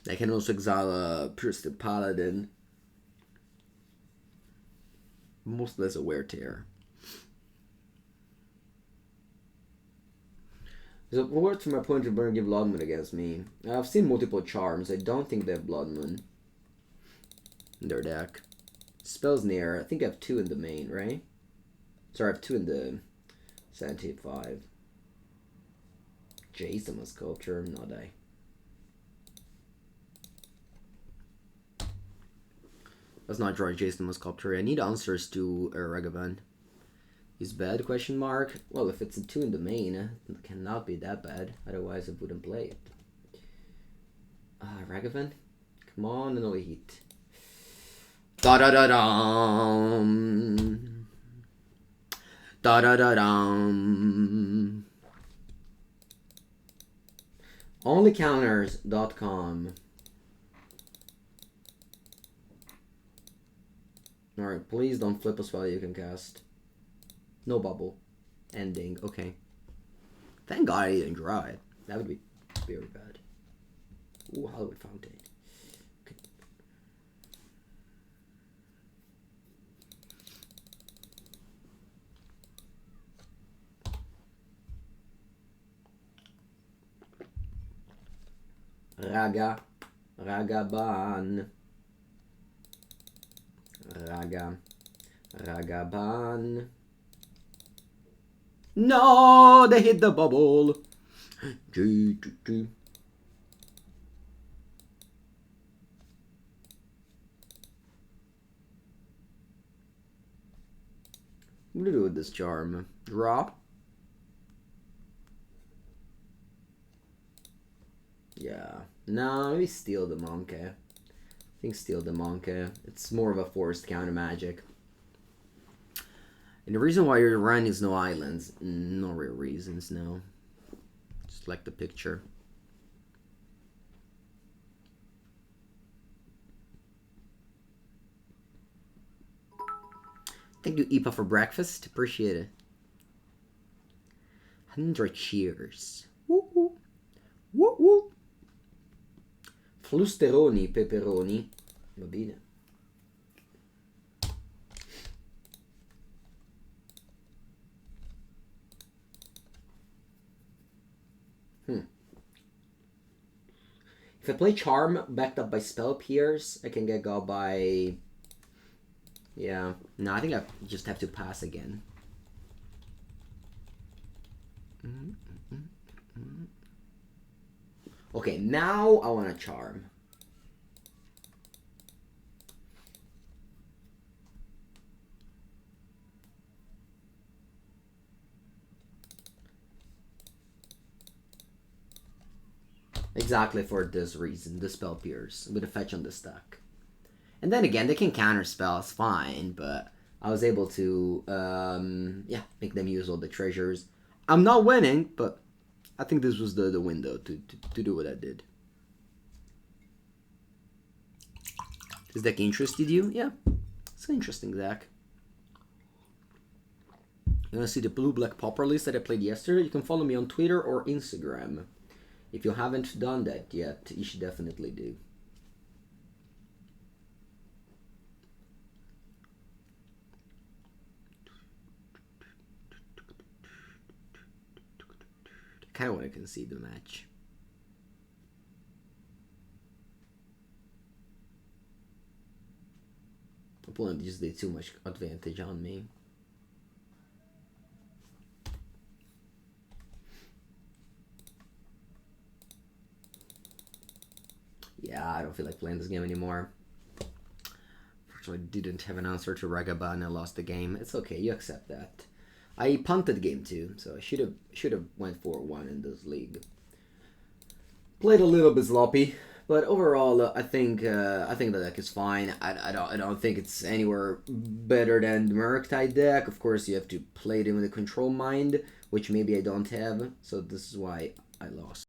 They can also exile a Priestess Paladin. Mostly as a wear tear. So what from my point of view, give Blood Moon against me? I've seen multiple charms. I don't think they have Blood Moon in their deck. Spell Snare. I think I have 2 in the main, right? Sorry, I have 2 in the 75. Jace, I'm a Sculptor. Not I. Let's not draw Jason as Sculptor. I need answers to Ragavan. Is bad? Question mark. Well, if it's a 2 in the main, it cannot be that bad. Otherwise, I wouldn't play it. Ragavan? Come on, Unholy Heat. Da da da dum. Da da da dum. Onlycounters.com. Alright, please don't flip a spell you can cast. No Bauble. Ending, okay. Thank God I didn't draw it. That would be very bad. Ooh, Hallowed Fountain. Okay. Ragavan. Ragavan. No, they hit the bubble. I'm gonna do with this charm. Drop. Yeah. No, maybe steal the monkey. I think steal the monkey. It's more of a forced counter magic. And the reason why your run is no islands, no real reasons, no. Just like the picture. Thank you, Ipa, for breakfast. Appreciate it. 100 cheers. Woo woo. Woo woo. Flusteroni, peperoni. Va bene. If I play Charm backed up by Spell Pierce, I can get got by... Yeah. No, I think I just have to pass again. Okay, now I want to Charm. Exactly for this reason, the Spell Pierce, with a fetch on the stack. And then again, they can counterspell, it's fine, but I was able to, yeah, make them use all the treasures. I'm not winning, but I think this was the window to do what I did. This deck interested you? Yeah, it's an interesting deck. You want to see the blue-black pauper list that I played yesterday? You can follow me on Twitter or Instagram. If you haven't done that yet, you should definitely do. I kind of want to concede the match. Opponent just did too much advantage on me. Yeah, I don't feel like playing this game anymore. Unfortunately, I didn't have an answer to Ragavan and I lost the game. It's okay, you accept that. I punted game 2, so I should have went 4-1 in this league. Played a little bit sloppy, but overall, I think the deck is fine. I don't think it's anywhere better than the Murktide deck. Of course, you have to play it with a control mind, which maybe I don't have. So this is why I lost.